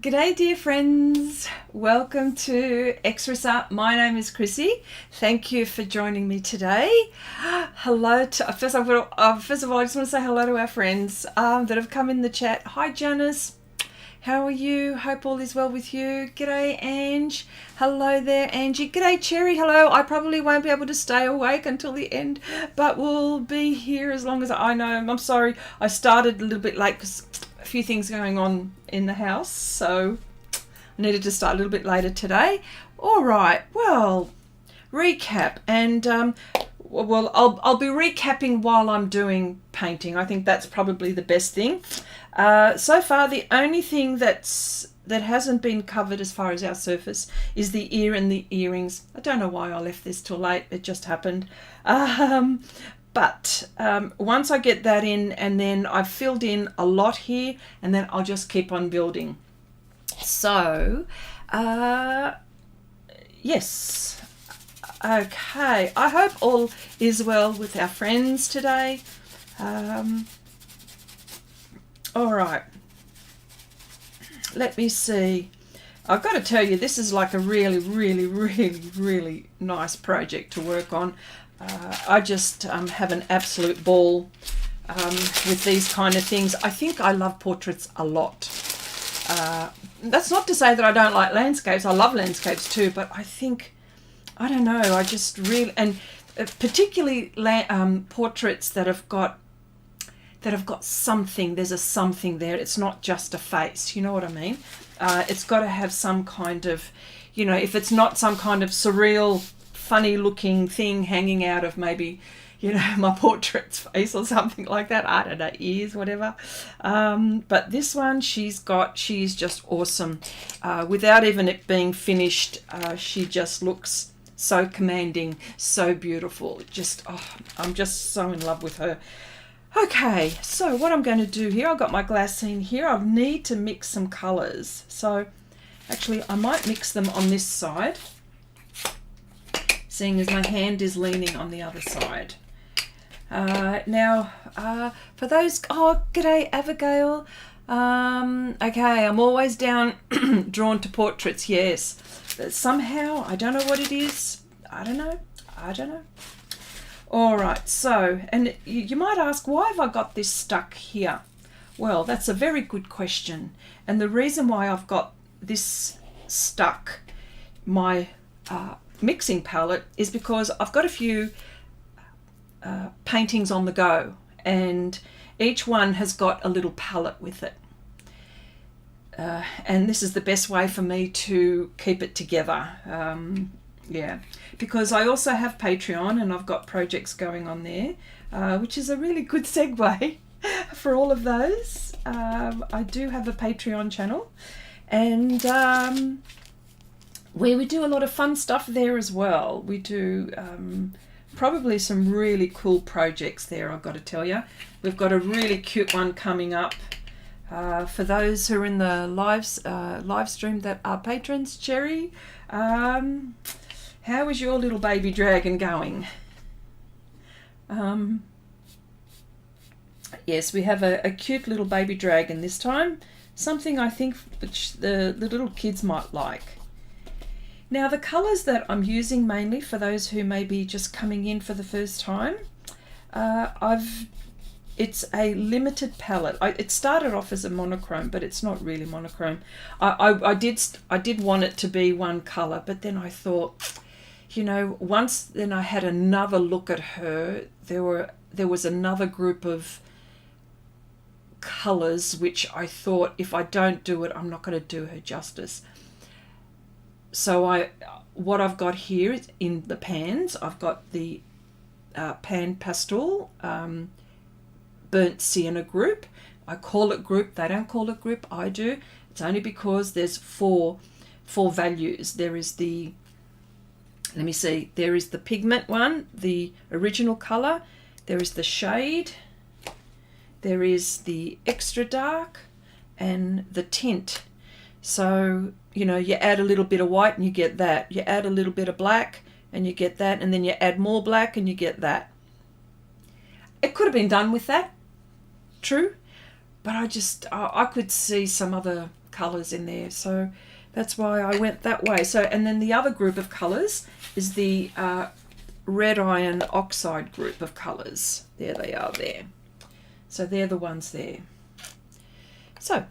G'day dear friends, welcome to Xrissart. My name is Chrissy. Thank you for joining me today. Hello to, first of all I just want to say hello to our friends that have come in the chat. Hi Janice, how are you? Hope all is well with you. G'day Ange, hello there Angie. G'day Cherry, hello. I probably won't be able to stay awake until the end, but we'll be here as long as I know. I'm sorry I started a little bit late because a few things going on in the house, so I needed to start a little bit later today. All right, well, recap, and well, I'll be recapping while I'm doing painting. I think that's probably the best thing. So far, the only thing that hasn't been covered as far as our surface is the ear and the earrings. I don't know why I left this till late. It just happened. But once I get that in, and then I've filled in a lot here, and then I'll just keep on building. So, yes. Okay, I hope all is well with our friends today. All right. Let me see. I've got to tell you, this is like a really nice project to work on. I just have an absolute ball with these kind of things. I think I love portraits a lot. That's not to say that I don't like landscapes. I love landscapes too, but I think, I don't know, I just really, and particularly portraits that have got something. There's a something there. It's not just a face. You know what I mean? It's got to have some kind of, you know, if it's not some kind of surreal, funny looking thing hanging out of maybe, you know, my portrait's face or something like that. I don't know, ears, whatever. But this one, she's just awesome. Without even it being finished, she just looks so commanding, so beautiful. Just, oh, I'm just so in love with her. Okay, so what I'm going to do here, I've got my glassine here. I need to mix some colours. So actually I might mix them on this side, seeing as my hand is leaning on the other side. Now, for those, oh, g'day Abigail. Okay, I'm always drawn to portraits, yes. But somehow, I don't know what it is. I don't know. All right, so, and you might ask, why have I got this stuck here? Well, that's a very good question. And the reason why I've got this stuck, my mixing palette, is because I've got a few paintings on the go, and each one has got a little palette with it. And this is the best way for me to keep it together. Yeah, because I also have Patreon, and I've got projects going on there, which is a really good segue for all of those. I do have a Patreon channel, and where we do a lot of fun stuff there as well. We do probably some really cool projects there, I've got to tell you. We've got a really cute one coming up. For those who are in the live stream that are patrons, Cherry, how is your little baby dragon going? Yes, we have a cute little baby dragon this time. Something I think which the little kids might like. Now, the colours that I'm using mainly for those who may be just coming in for the first time, it's a limited palette. It started off as a monochrome, but it's not really monochrome. I did want it to be one colour, but then I thought, you know, then I had another look at her. There was another group of colours which I thought, if I don't do it, I'm not going to do her justice. So what I've got here is in the pans, I've got the PanPastel burnt sienna group. I call it group. They don't call it group. I do. It's only because there's four values. There is the, let me see, there is the pigment one, the original color. There is the shade. There is the extra dark and the tint. So, you know, you add a little bit of white and you get that. You add a little bit of black and you get that. And then you add more black and you get that. It could have been done with that, true. But I could see some other colours in there, so that's why I went that way. So, and then the other group of colours is the red iron oxide group of colours. There they are there. So they're the ones there. So,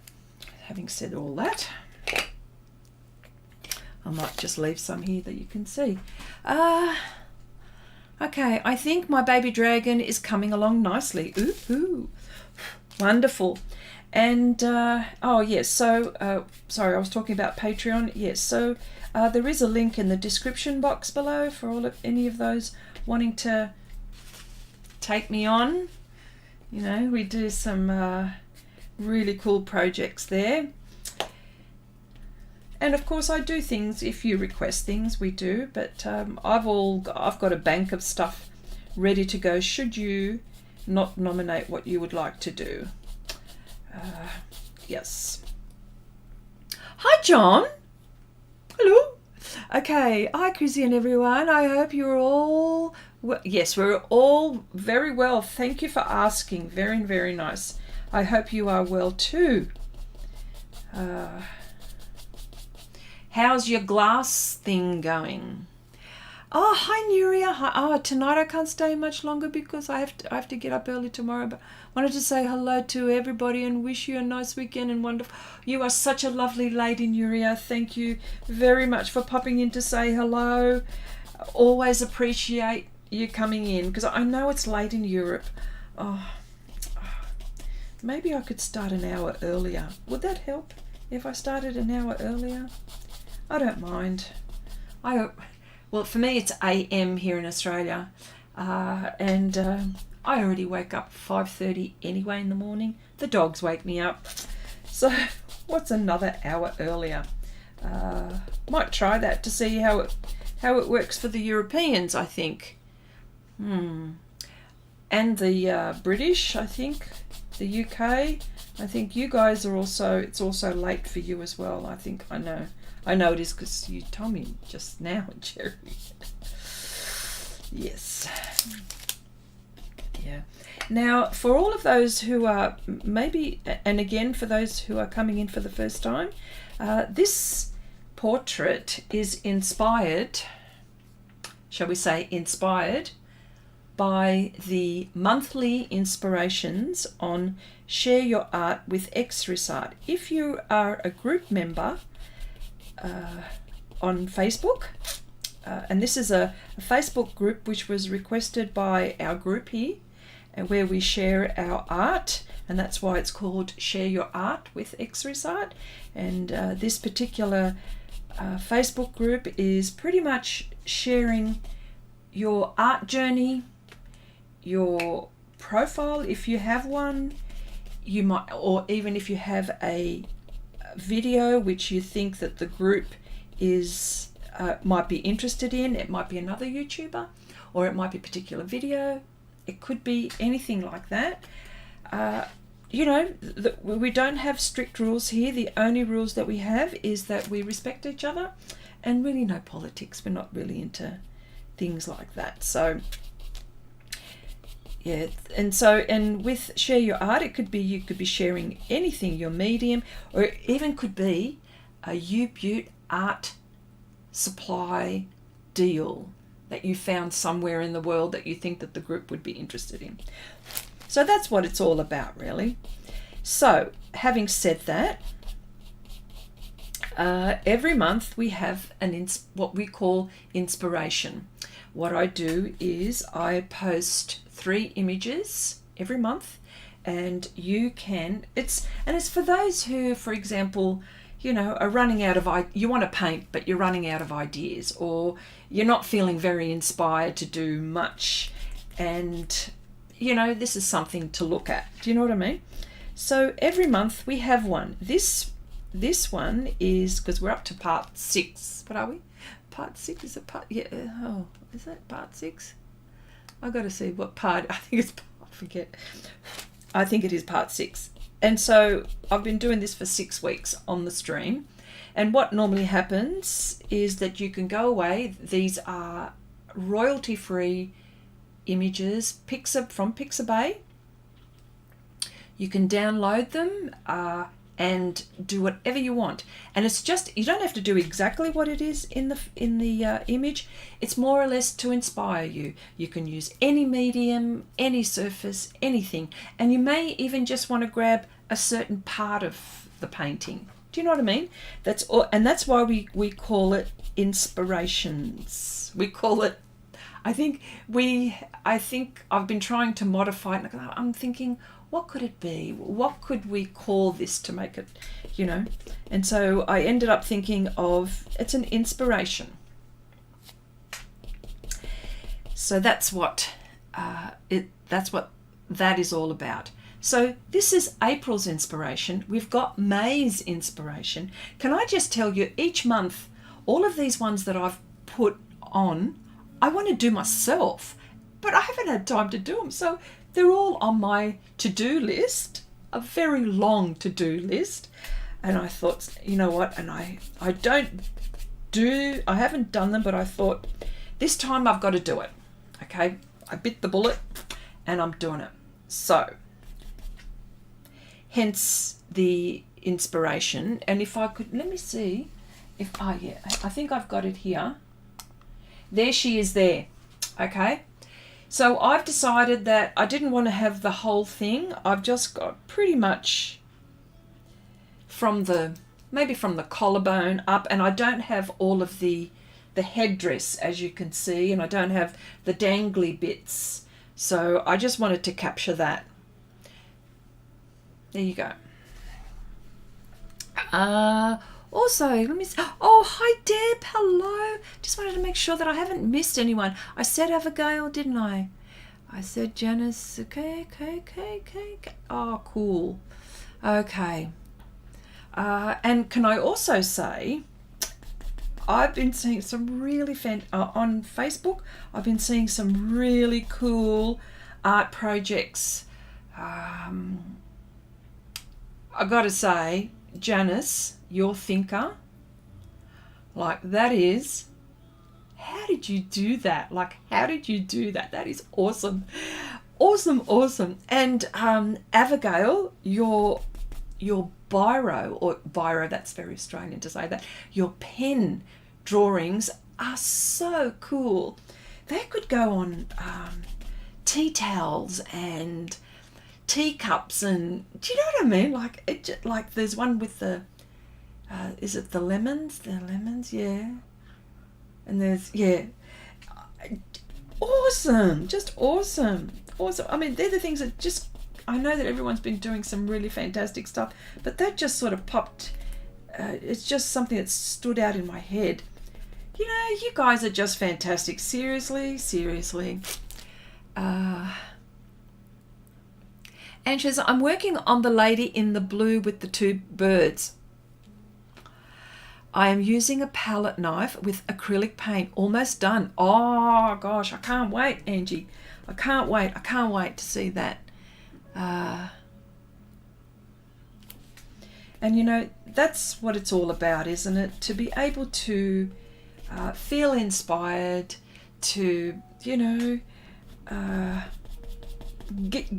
having said all that, I might just leave some here that you can see. Okay, I think my baby dragon is coming along nicely. Ooh, wonderful. And, oh yes, so, sorry, I was talking about Patreon. Yes, so there is a link in the description box below for any of those wanting to take me on. You know, we do some really cool projects there. And of course I do things, if you request things, we do, but I've got a bank of stuff ready to go should you not nominate what you would like to do. Yes. Hi John. Hello. Okay, hi Chrissy and everyone. I hope you're all well. Yes, we're all very well. Thank you for asking. Very, very nice. I hope you are well too. How's your glass thing going? Oh, hi Nuria. Hi. Oh, tonight I can't stay much longer because I have to get up early tomorrow. But I wanted to say hello to everybody and wish you a nice weekend and wonderful. You are such a lovely lady, Nuria. Thank you very much for popping in to say hello. Always appreciate you coming in because I know it's late in Europe. Oh, maybe I could start an hour earlier. Would that help if I started an hour earlier? I don't mind. Well, for me it's AM here in Australia, and I already wake up 5:30 anyway in the morning. The dogs wake me up, so what's another hour earlier? Might try that to see how it works for the Europeans, I think. And the British, I think, the UK. I think you guys are also. It's also late for you as well. I think I know. I know it is because you told me just now, Jerry. Yes. Yeah. Now, for all of those who are maybe, and again for those who are coming in for the first time, this portrait is inspired, shall we say, inspired by the monthly inspirations on Share Your Art with Xrissart. If you are a group member on Facebook, and this is a Facebook group which was requested by our group here, and where we share our art, and that's why it's called Share Your Art with Xrissart. And this particular Facebook group is pretty much sharing your art journey, your profile if you have one, you might, or even if you have a video which you think that the group is might be interested in. It might be another YouTuber, or it might be a particular video. It could be anything like that. You know, we don't have strict rules here. The only rules that we have is that we respect each other, and really no politics. We're not really into things like that. So yeah, and with Share Your Art, it could be, you could be sharing anything, your medium, or it even could be a U-Butte art supply deal that you found somewhere in the world that you think that the group would be interested in. So that's what it's all about, really. So having said that, every month we have what we call inspiration. What I do is I post 3 images every month, and you can, it's for those who, for example, you know, are running out of, you want to paint but you're running out of ideas, or you're not feeling very inspired to do much, and you know, this is something to look at. Do you know what I mean? So every month we have one. This one is, because we're up to part 6. What are we? Part 6? Is it part? Yeah. Oh, is that part 6? I got to see what part. I think it's. I forget. I think it is part 6. And so I've been doing this for 6 weeks on the stream. And what normally happens is that you can go away. These are royalty-free images, from Pixabay. You can download them. and do whatever you want. And it's just, you don't have to do exactly what it is in the image. It's more or less to inspire you. You can use any medium, any surface, anything, and you may even just want to grab a certain part of the painting. Do you know what I mean? That's all, and that's why we call it inspirations. We call it, I think I've been trying to modify it. I'm thinking, what could it be? What could we call this to make it, you know? And so I ended up thinking of, it's an inspiration. So that's what that is all about. So this is April's inspiration. We've got May's inspiration. Can I just tell you, each month, all of these ones that I've put on, I want to do myself, but I haven't had time to do them. So they're all on my to-do list, a very long to-do list. And I thought, you know what? And I haven't done them, but I thought this time I've got to do it. Okay, I bit the bullet and I'm doing it. So, hence the inspiration. And if I could, let me see if, yeah, I think I've got it here. There she is there. Okay. So I've decided that I didn't want to have the whole thing. I've just got pretty much maybe from the collarbone up, and I don't have all of the headdress, as you can see, and I don't have the dangly bits. So I just wanted to capture that. There you go. Also, let me see. Oh, hi Deb, hello. Just wanted to make sure that I haven't missed anyone. I said Abigail, didn't I? I said Janice. Okay. Oh, cool. Okay. And can I also say, I've been seeing some really on Facebook, I've been seeing some really cool art projects. I've got to say, Janice, your thinker, like that is, how did you do that? Like, how did you do that? That is awesome. Awesome. And Abigail, your biro, that's very Australian to say that, your pen drawings are so cool. They could go on tea towels and teacups, and do you know what I mean? Like there's one with the is it the lemons? The lemons, yeah. And there's, yeah, awesome, just awesome. I mean, they're the things that just, I know that everyone's been doing some really fantastic stuff, but that just sort of popped. It's just something that stood out in my head. You know, you guys are just fantastic. Seriously. And she says, I'm working on the lady in the blue with the two birds. I am using a palette knife with acrylic paint. Almost done. Oh, gosh, I can't wait, Angie. I can't wait to see that. And, you know, that's what it's all about, isn't it? To be able to feel inspired, to, you know, get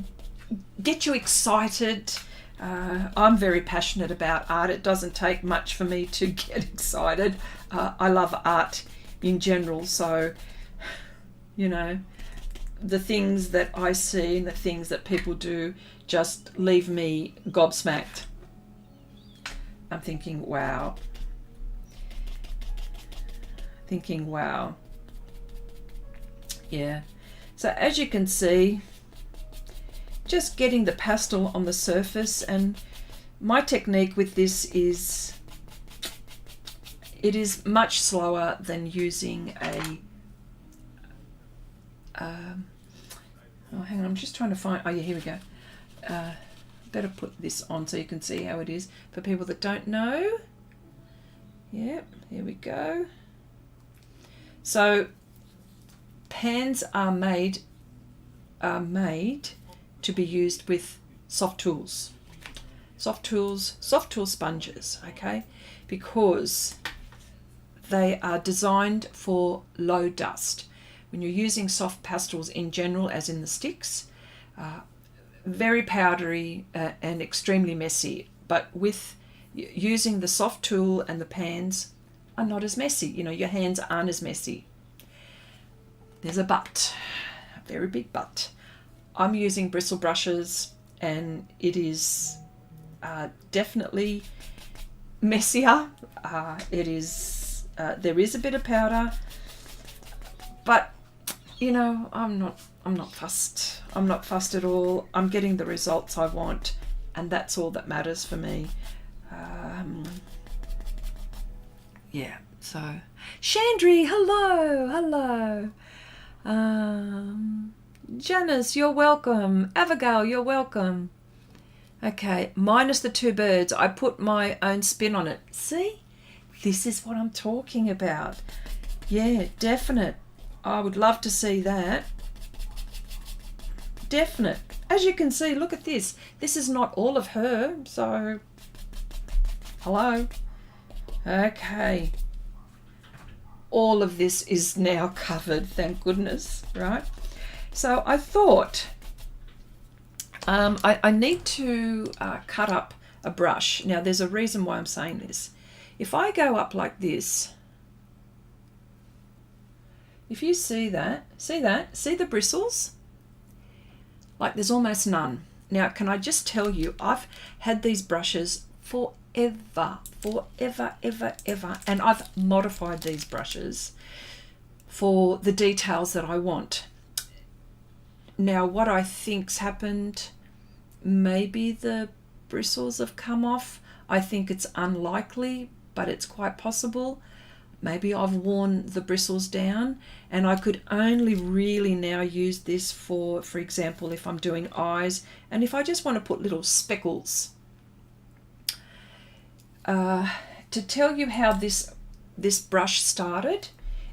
you excited. I'm very passionate about art. It doesn't take much for me to get excited. I love art in general, so, you know, the things that I see and the things that people do just leave me gobsmacked. I'm thinking, wow. Yeah. So as you can see, just getting the pastel on the surface, and my technique with this is, it is much slower than using a oh, hang on, I'm just trying to find, oh yeah, here we go. Better put this on so you can see how it is for people that don't know. Yep, here we go. So pans are made to be used with soft tool sponges, okay, because they are designed for low dust. When you're using soft pastels in general, as in the sticks, very powdery and extremely messy. but with using the soft tool and the pans are not as messy. You know, your hands aren't as messy. There's a but, a very big but. I'm using bristle brushes and it is definitely messier. It is, there is a bit of powder, but you know, I'm not fussed. I'm not fussed at all. I'm getting the results I want, and that's all that matters for me. Yeah, so Chandri, hello. Janice, you're welcome. Abigail, you're welcome. Okay, minus the two birds. I put my own spin on it. See? This is what I'm talking about. Yeah, definite. I would love to see that. Definite. As you can see, look at this. This is not all of her, so hello. Okay. All of this is now covered, thank goodness, right? So I thought I need to cut up a brush. Now there's a reason why I'm saying this. If I go up like this, if you see that, see the bristles? Like there's almost none. Now, can I just tell you, I've had these brushes forever, and I've modified these brushes for the details that I want. Now, what I think's happened, maybe the bristles have come off. I think it's unlikely, but it's quite possible. Maybe I've worn the bristles down, and I could only really now use this for example, if I'm doing eyes, and if I just want to put little speckles. To tell you how this brush started,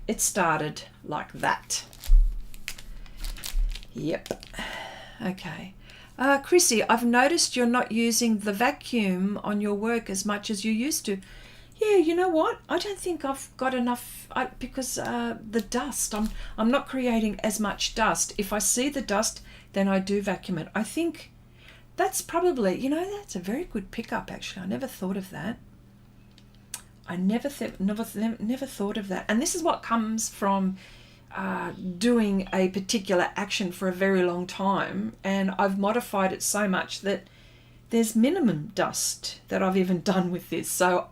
it started like that. Yep. Okay. Chrissy, I've noticed you're not using the vacuum on your work as much as you used to. Yeah, you know what? I don't think I've got enough because the dust, I'm not creating as much dust. If I see the dust, then I do vacuum it. I think that's probably, you know, that's a very good pickup actually. I never thought of that. I never thought of that. And this is what comes from doing a particular action for a very long time, and I've modified it so much that there's minimum dust that I've even done with this. So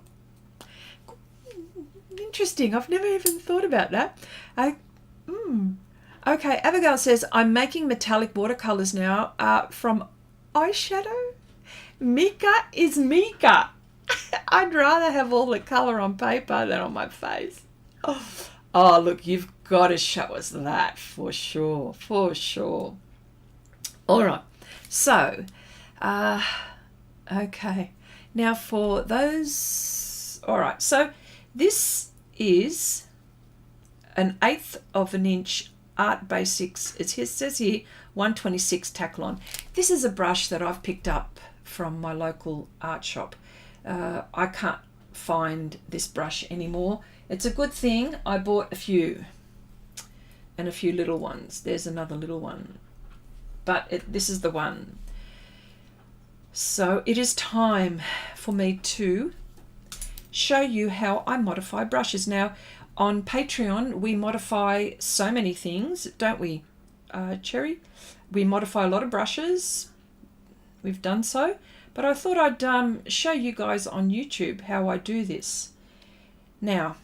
interesting. I've never even thought about that. Okay, Abigail says, I'm making metallic watercolors now from eyeshadow. Mika is Mika. I'd rather have all the color on paper than on my face. Oh, look, you've got to show us that for sure, for sure. All right, so, okay. Now for those, all right, so this is an 1/8 of an inch Art Basics. It says here 126 Taklon. This is a brush that I've picked up from my local art shop. I can't find this brush anymore. It's a good thing I bought a few, and a few little ones. There's another little one, but this is the one. So it is time for me to show you how I modify brushes. Now on Patreon we modify so many things, don't we, Cherry? We modify a lot of brushes. We've done so, but I thought I'd show you guys on YouTube how I do this. Now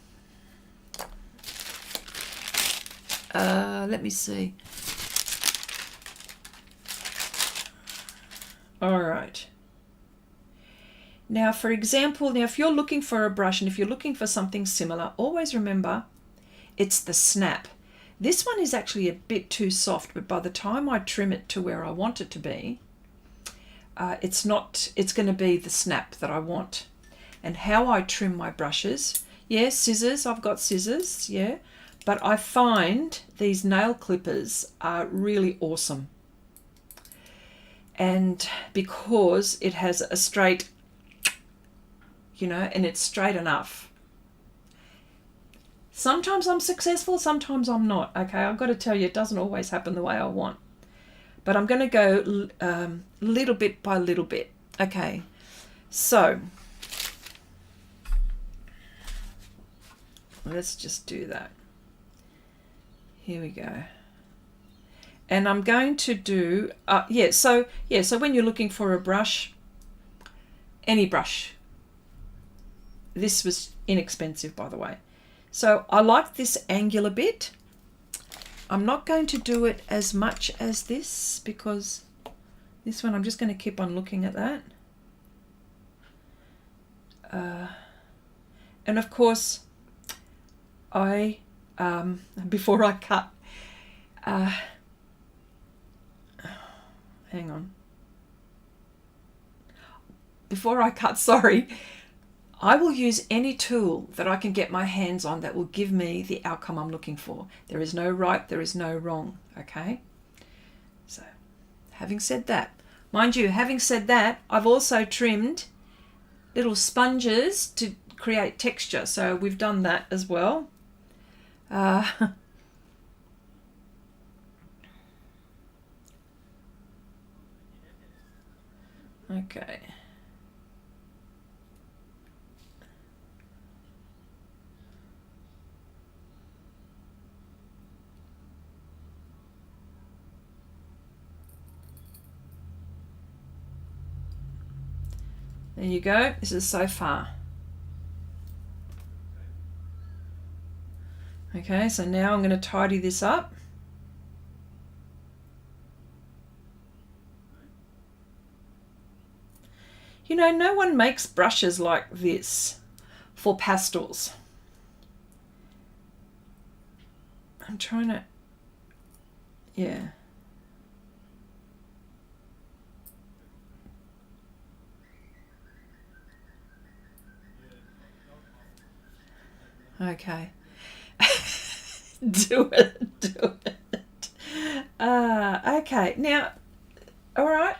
let me see. All right. Now, for example, if you're looking for a brush and if you're looking for something similar, always remember it's the snap. This one is actually a bit too soft, but by the time I trim it to where I want it to be, it's going to be the snap that I want. And how I trim my brushes, yeah, scissors, I've got scissors, yeah, but I find these nail clippers are really awesome. And because it has a straight, you know, and it's straight enough. Sometimes I'm successful, sometimes I'm not, okay? I've got to tell you, it doesn't always happen the way I want. But I'm going to go little bit by little bit. Okay, So let's just do that. Here we go. And I'm going to do, so when you're looking for a brush, any brush, this was inexpensive, by the way. So I like this angular bit. I'm not going to do it as much as this, because this one I'm just going to keep on looking at that. And of course, I before I cut, hang on. Before I cut, sorry, I will use any tool that I can get my hands on that will give me the outcome I'm looking for. There is no right, there is no wrong, okay? So, having said that, mind you, having said that, I've also trimmed little sponges to create texture, so we've done that as well. Okay. There you go. This is so far. Okay, so now I'm going to tidy this up. You know, no one makes brushes like this for pastels. I'm trying to, yeah. Okay. Do it, do it. Okay, now, all right.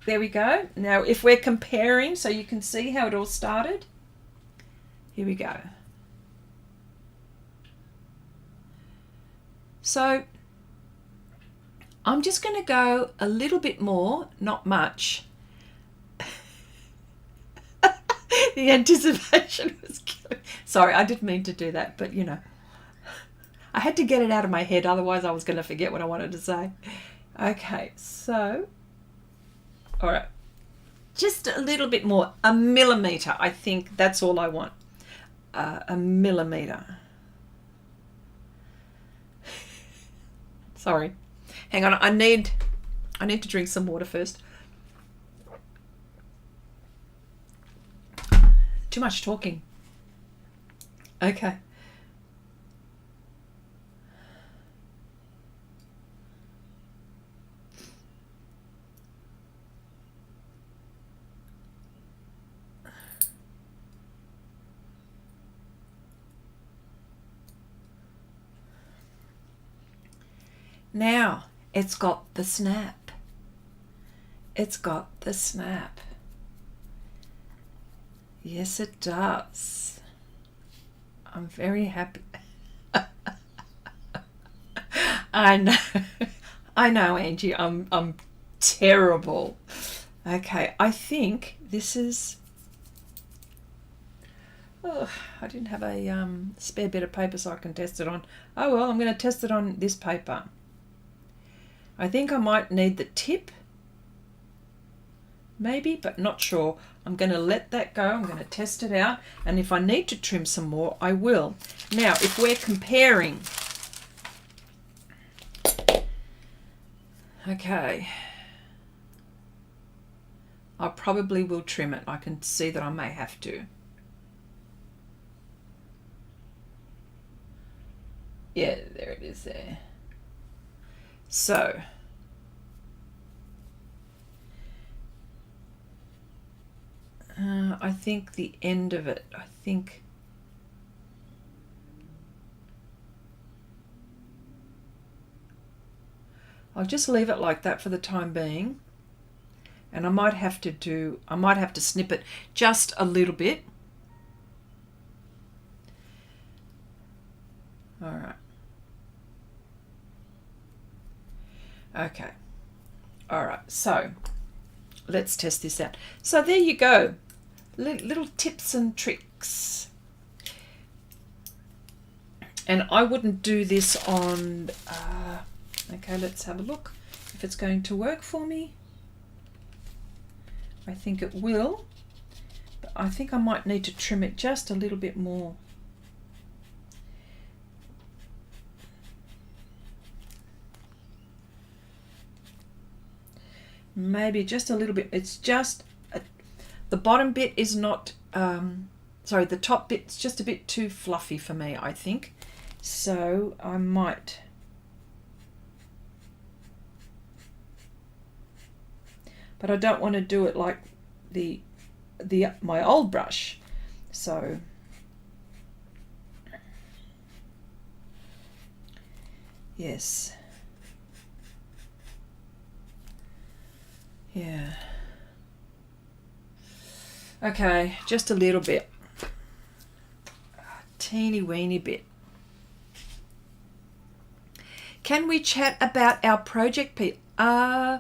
There we go. Now, if we're comparing, so you can see how it all started. Here we go. So, I'm just going to go a little bit more, not much. The anticipation was killing. Sorry, I didn't mean to do that, but you know, I had to get it out of my head, otherwise I was going to forget what I wanted to say. Okay, so, all right, just a little bit more, a millimetre. I think that's all I want, a millimetre. Sorry, hang on, I need to drink some water first. Too much talking. Okay. Now, it's got the snap. It's got the snap. Yes, it does. I'm very happy. I know, Angie. I'm terrible. Okay, I think this is. Oh, I didn't have a spare bit of paper so I can test it on. Oh well, I'm going to test it on this paper. I think I might need the tip. Maybe, but not sure. I'm going to let that go. I'm going to test it out. And if I need to trim some more, I will. Now, if we're comparing. Okay. I probably will trim it. I can see that I may have to. Yeah, there it is there. So. I think the end of it, I'll just leave it like that for the time being. And I might have to snip it just a little bit. All right. Okay. All right. So let's test this out. So there you go, little tips and tricks. And I wouldn't do this on, okay, let's have a look if it's going to work for me. I think it will, but I think I might need to trim it just a little bit more. Maybe just a little bit. It's just, the bottom bit is not, sorry, the top bit's just a bit too fluffy for me, I think. So I might, but I don't want to do it like my old brush. So yes, yeah, okay, just a little bit, a teeny weeny bit. Can we chat about our project, Pete? Okay.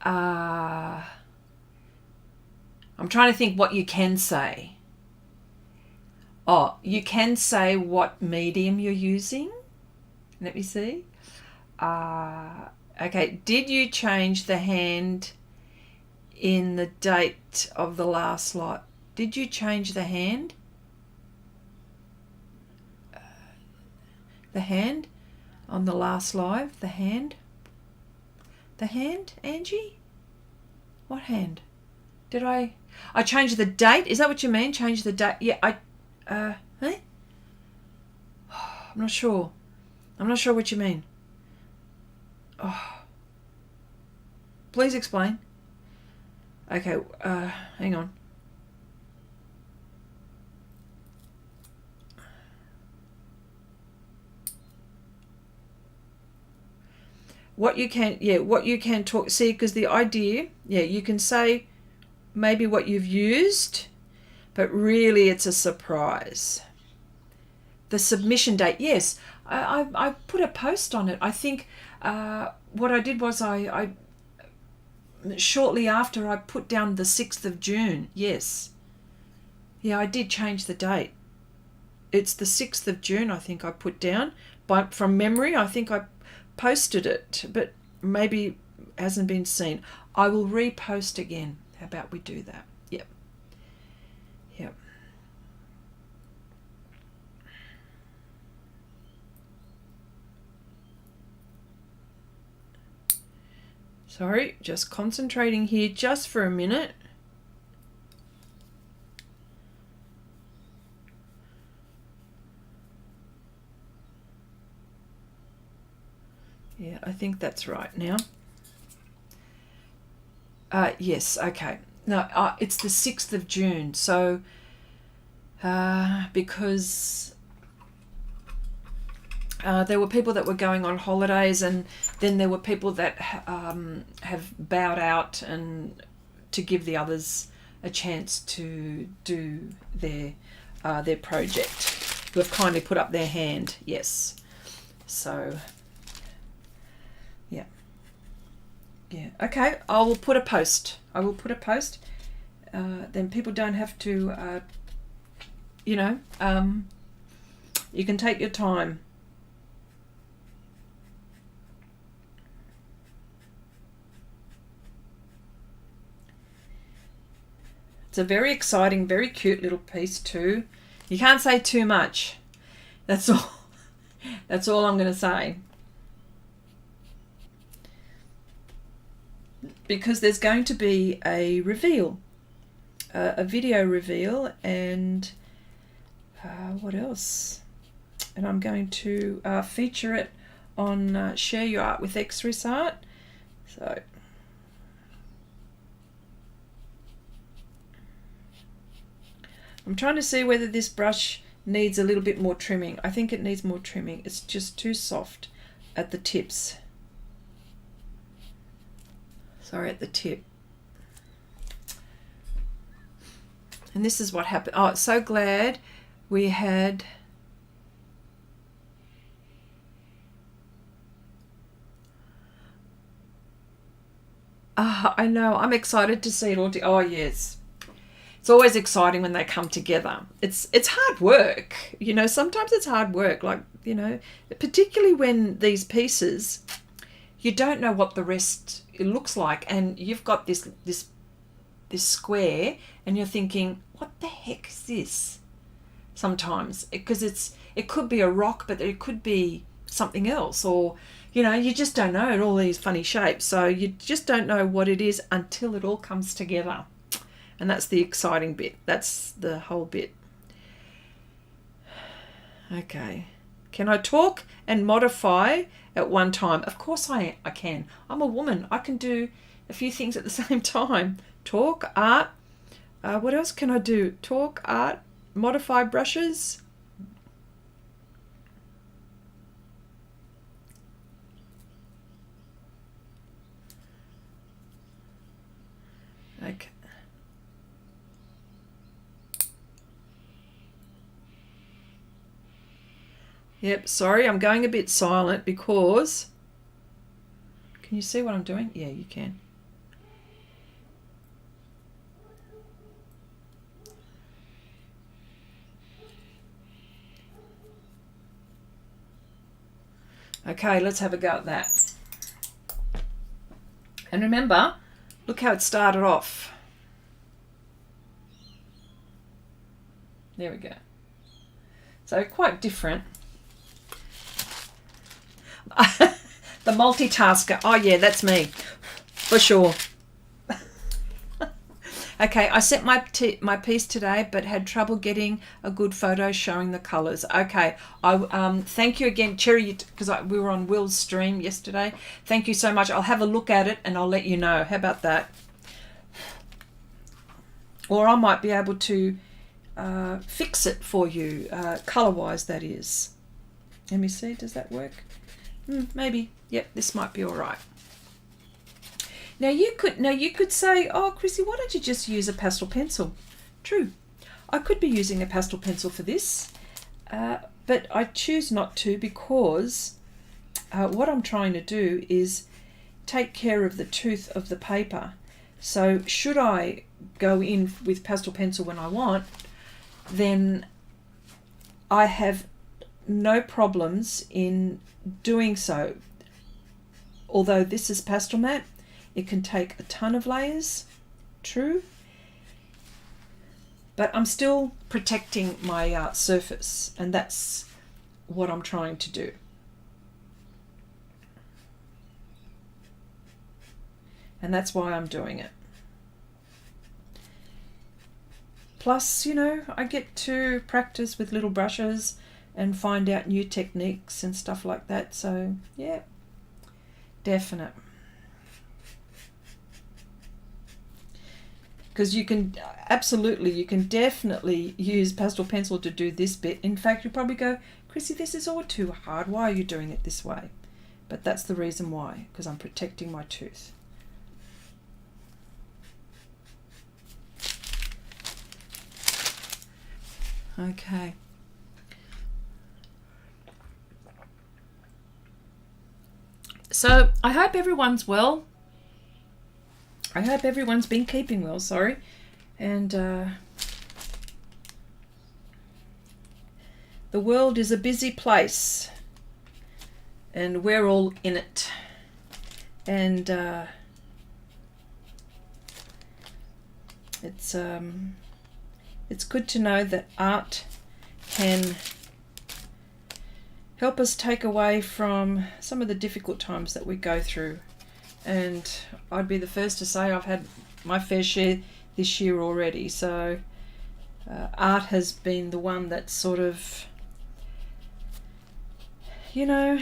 I'm trying to think what you can say. Oh, you can say what medium you're using. Let me see. Okay, did you change the hand in the date of the last lot? Did you change the hand? The hand on the last live? The hand? The hand, Angie? What hand? Did I changed the date? Is that what you mean? Change the date? Yeah, I'm not sure. I'm not sure what you mean. Oh. Please explain. Okay, hang on. What you can talk, see, because the idea, you can say maybe what you've used, but really it's a surprise. The submission date, yes, I put a post on it. I think what I did was I shortly after I put down the 6th of June. Yes. Yeah, I did change the date. It's the 6th of June I think I put down. From memory, I think I posted it, but maybe hasn't been seen. I will repost again. How about we do that? Yep. Yep. Sorry, just concentrating here just for a minute. Yeah, I think that's right now. Yes, okay. No, it's the 6th of June. So, because there were people that were going on holidays, and then there were people that have bowed out, and to give the others a chance to do their project, who have kindly put up their hand. Yes. So, yeah. Okay, I will put a post. Then people don't have to, you can take your time. It's a very exciting, very cute little piece too. You can't say too much. That's all. That's all I'm going to say. Because there's going to be a reveal, a video reveal, and what else? And I'm going to feature it on Share Your Art with Xrissart. So I'm trying to see whether this brush needs a little bit more trimming. I think it needs more trimming. It's just too soft at the tips. Sorry, at the tip. And this is what happened. Oh, so glad we had I know. I'm excited to see it all. Oh, yes. It's always exciting when they come together. It's hard work. You know, sometimes it's hard work. Like, you know, particularly when these pieces, you don't know what the rest it looks like. And you've got this square and you're thinking, what the heck is this? Sometimes. Because it could be a rock, but it could be something else. Or, you know, you just don't know, all these funny shapes. So you just don't know what it is until it all comes together. And that's the exciting bit. That's the whole bit. Okay. Can I talk and modify at one time? Of course I can. I'm a woman. I can do a few things at the same time. Talk, art. What else can I do? Talk, art, modify brushes. Okay. Yep, sorry, I'm going a bit silent because... Can you see what I'm doing? Yeah, you can. Okay, let's have a go at that. And remember, look how it started off. There we go. So quite different. The multitasker. Oh yeah, that's me. For sure. Okay, I sent my piece today, but had trouble getting a good photo showing the colours. Okay, I thank you again, Cherry, because we were on Will's stream yesterday. Thank you so much. I'll have a look at it and I'll let you know. How about that? Or I might be able to fix it for you, colour-wise, that is. Let me see, does that work? Maybe. Yep, this might be all right. Now you could say, oh, Chrissy, why don't you just use a pastel pencil? True. I could be using a pastel pencil for this, but I choose not to because what I'm trying to do is take care of the tooth of the paper. So should I go in with pastel pencil when I want, then I have no problems in doing so. Although this is Pastelmat, it can take a ton of layers, true, but I'm still protecting my surface, and that's what I'm trying to do. And that's why I'm doing it. Plus, you know, I get to practice with little brushes and find out new techniques and stuff like that. So, yeah, definite. Because you can definitely use pastel pencil to do this bit. In fact, you probably go, Chrissy, this is all too hard. Why are you doing it this way? But that's the reason why, because I'm protecting my tooth. Okay. So I hope everyone's well. I hope everyone's been keeping well, sorry. And the world is a busy place and we're all in it. And it's good to know that art can help us take away from some of the difficult times that we go through. And I'd be the first to say I've had my fair share this year already. So art has been the one that sort of, you know,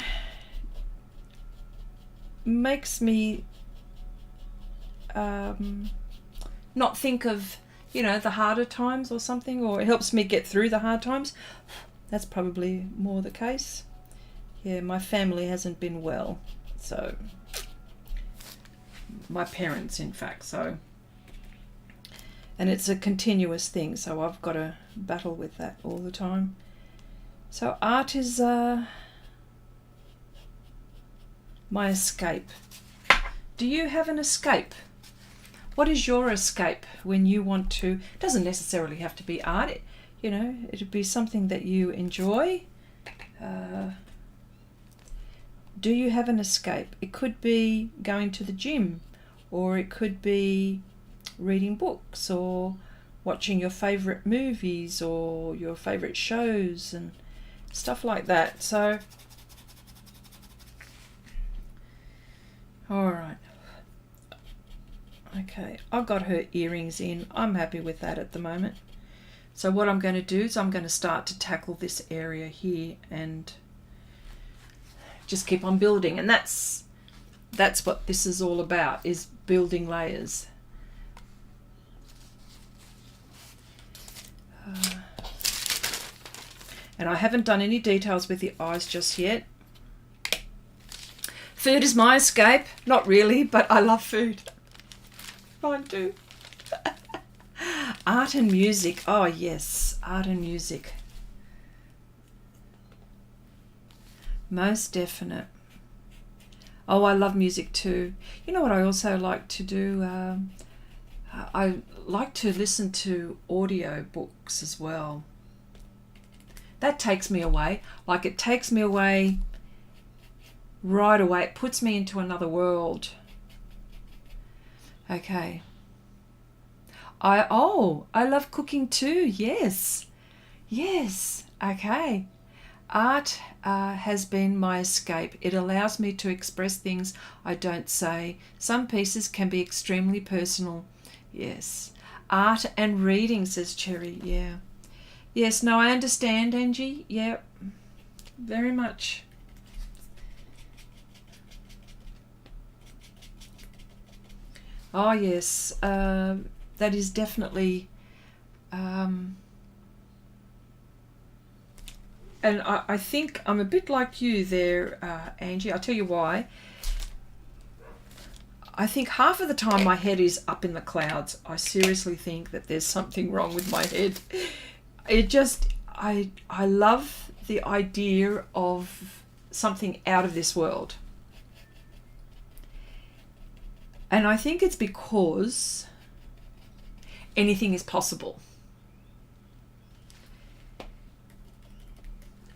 makes me not think of, you know, the harder times or something, or it helps me get through the hard times. That's probably more the case. Yeah, my family hasn't been well, so my parents, in fact, so, and it's a continuous thing, so I've got to battle with that all the time. So art is my escape. Do you have an escape What is your escape when you want to? It doesn't necessarily have to be art. You know, it'd be something that you enjoy. Do you have an escape? It could be going to the gym, or it could be reading books, or watching your favourite movies or your favourite shows and stuff like that. So, all right. Okay, I've got her earrings in. I'm happy with that at the moment. So what I'm going to do is I'm going to start to tackle this area here and just keep on building. And that's what this is all about, is building layers. And I haven't done any details with the eyes just yet. Food is my escape. Not really, but I love food. Mine too. Art and music. Oh yes, art and music. Most definite. Oh, I love music too. You know what I also like to do? I like to listen to audio books as well. That takes me away. Like, it takes me away right away. It puts me into another world. Okay. I love cooking too. Yes. Okay. Art has been my escape. It allows me to express things I don't say. Some pieces can be extremely personal. Yes. Art and reading, says Cherry. Yeah. Yes, no, I understand, Angie. Yeah, very much. Oh, yes. That is definitely... and I think I'm a bit like you there, Angie. I'll tell you why. I think half of the time my head is up in the clouds. I seriously think that there's something wrong with my head. It just, I love the idea of something out of this world. And I think it's because anything is possible.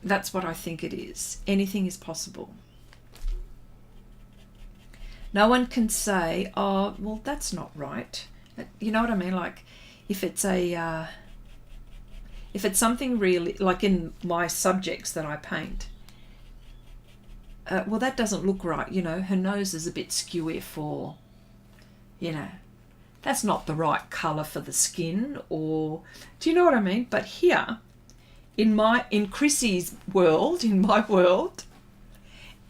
That's what I think it is. Anything is possible. No one can say, oh, well, that's not right. You know what I mean? Like, if it's something really, like in my subjects that I paint, well, that doesn't look right. You know, her nose is a bit skewy for, you know, that's not the right colour for the skin, or, do you know what I mean? But here, in Chrissy's world, in my world,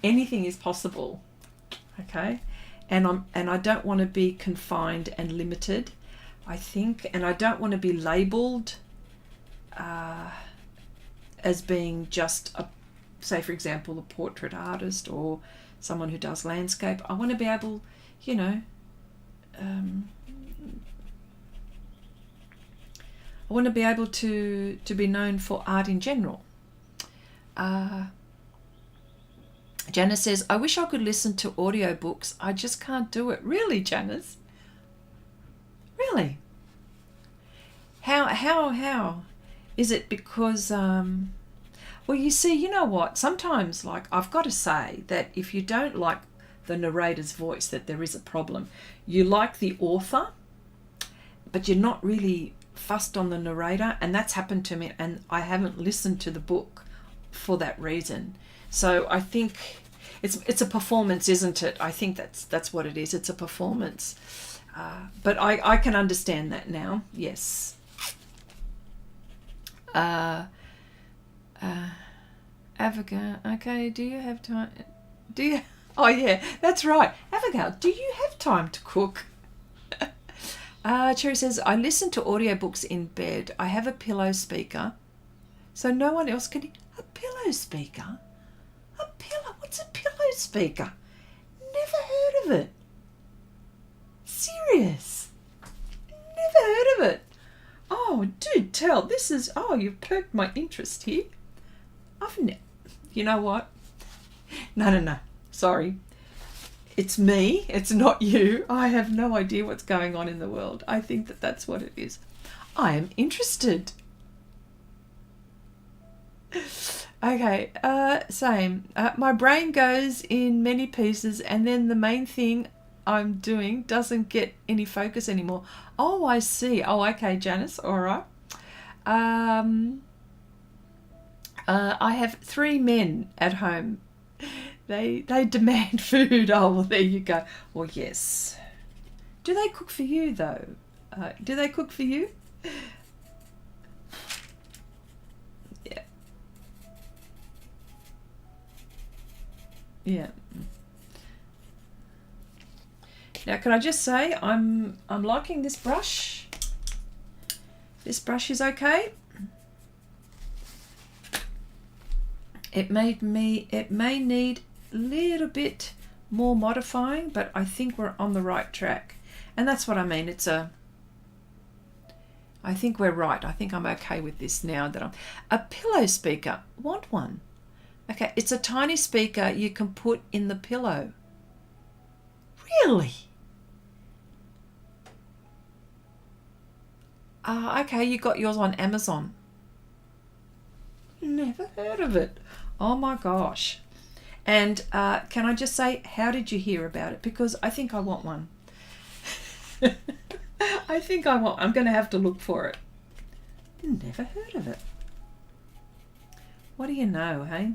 anything is possible. Okay, and I don't want to be confined and limited, I think, and I don't want to be labelled as being just a, say for example, a portrait artist or someone who does landscape. I want to be able, you know, I want to be able to be known for art in general. Janice says, I wish I could listen to audiobooks. I just can't do it. Really, Janice? Really? How? Is it because, well, you see, you know what? Sometimes, like, I've got to say that if you don't like the narrator's voice, that there is a problem. You like the author, but you're not really fussed on the narrator, and that's happened to me, and I haven't listened to the book for that reason. So I think it's a performance, isn't it? I think that's what it is. It's a performance. But I can understand that now. Yes. Abigail, okay, do you have time? Do you? Oh yeah, that's right. Abigail, do you have time to cook? Cherry says, I listen to audiobooks in bed. I have a pillow speaker, so no one else can. A pillow speaker? A pillow? What's a pillow speaker? Never heard of it. Serious? Never heard of it. Oh, do tell. This is, oh, you've perked my interest here. You know what? No. Sorry. it's me, it's not you. I have no idea what's going on in the world. I think that that's what it is. I am interested. Okay, same. My brain goes in many pieces, and then the main thing I'm doing doesn't get any focus anymore. Oh, I see. Oh, okay, Janice. All right. I have 3 men at home. They demand food. Oh, well, there you go. Well, yes. Do they cook for you, though? Do they cook for you? Yeah. Yeah. Now, can I just say I'm liking this brush. This brush is okay. It may need a little bit more modifying, but I think we're on the right track. And that's what I mean. I think we're right. I think I'm okay with this now that I'm a pillow speaker. Want one? Okay, it's a tiny speaker you can put in the pillow. Really? Okay, you got yours on Amazon. Never heard of it. Oh my gosh. And can I just say, how did you hear about it? Because I think I want one. I'm going to have to look for it. Never heard of it. What do you know, hey?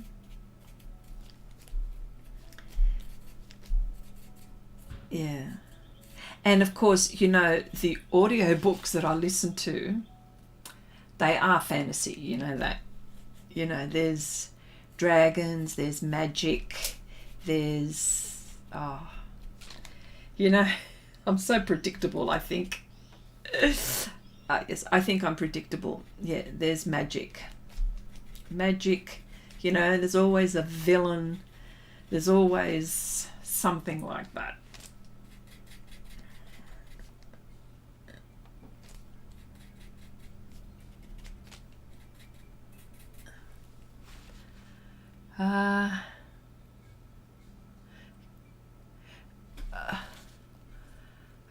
Yeah. And of course, you know, the audio books that I listen to, they are fantasy, you know that. You know, there's dragons, there's magic, there's, you know, I'm so predictable, I think. Yes, I think I'm predictable. Yeah, there's magic. Magic, you know, there's always a villain. There's always something like that.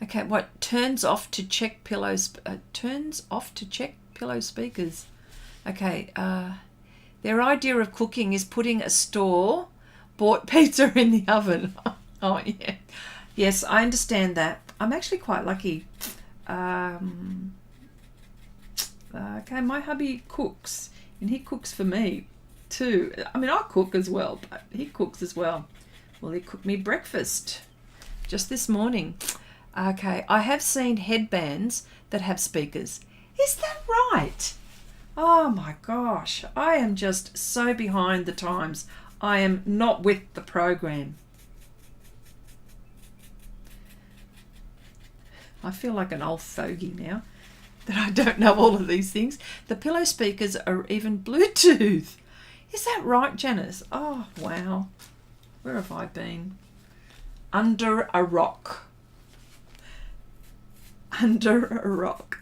Okay, what turns off to check pillows? Turns off to check pillow speakers. Okay, their idea of cooking is putting a store-bought pizza in the oven. Oh yeah, yes, I understand that. I'm actually quite lucky. Okay, my hubby cooks, and he cooks for me too. I mean, I cook as well, but he cooks as well. Well, he cooked me breakfast just this morning. Okay, I have seen headbands that have speakers. Is that right? Oh my gosh, I am just so behind the times. I am not with the program. I feel like an old fogey now that I don't know all of these things. The pillow speakers are even Bluetooth. Is that right, Janice? Oh, wow. Where have I been? Under a rock. Under a rock.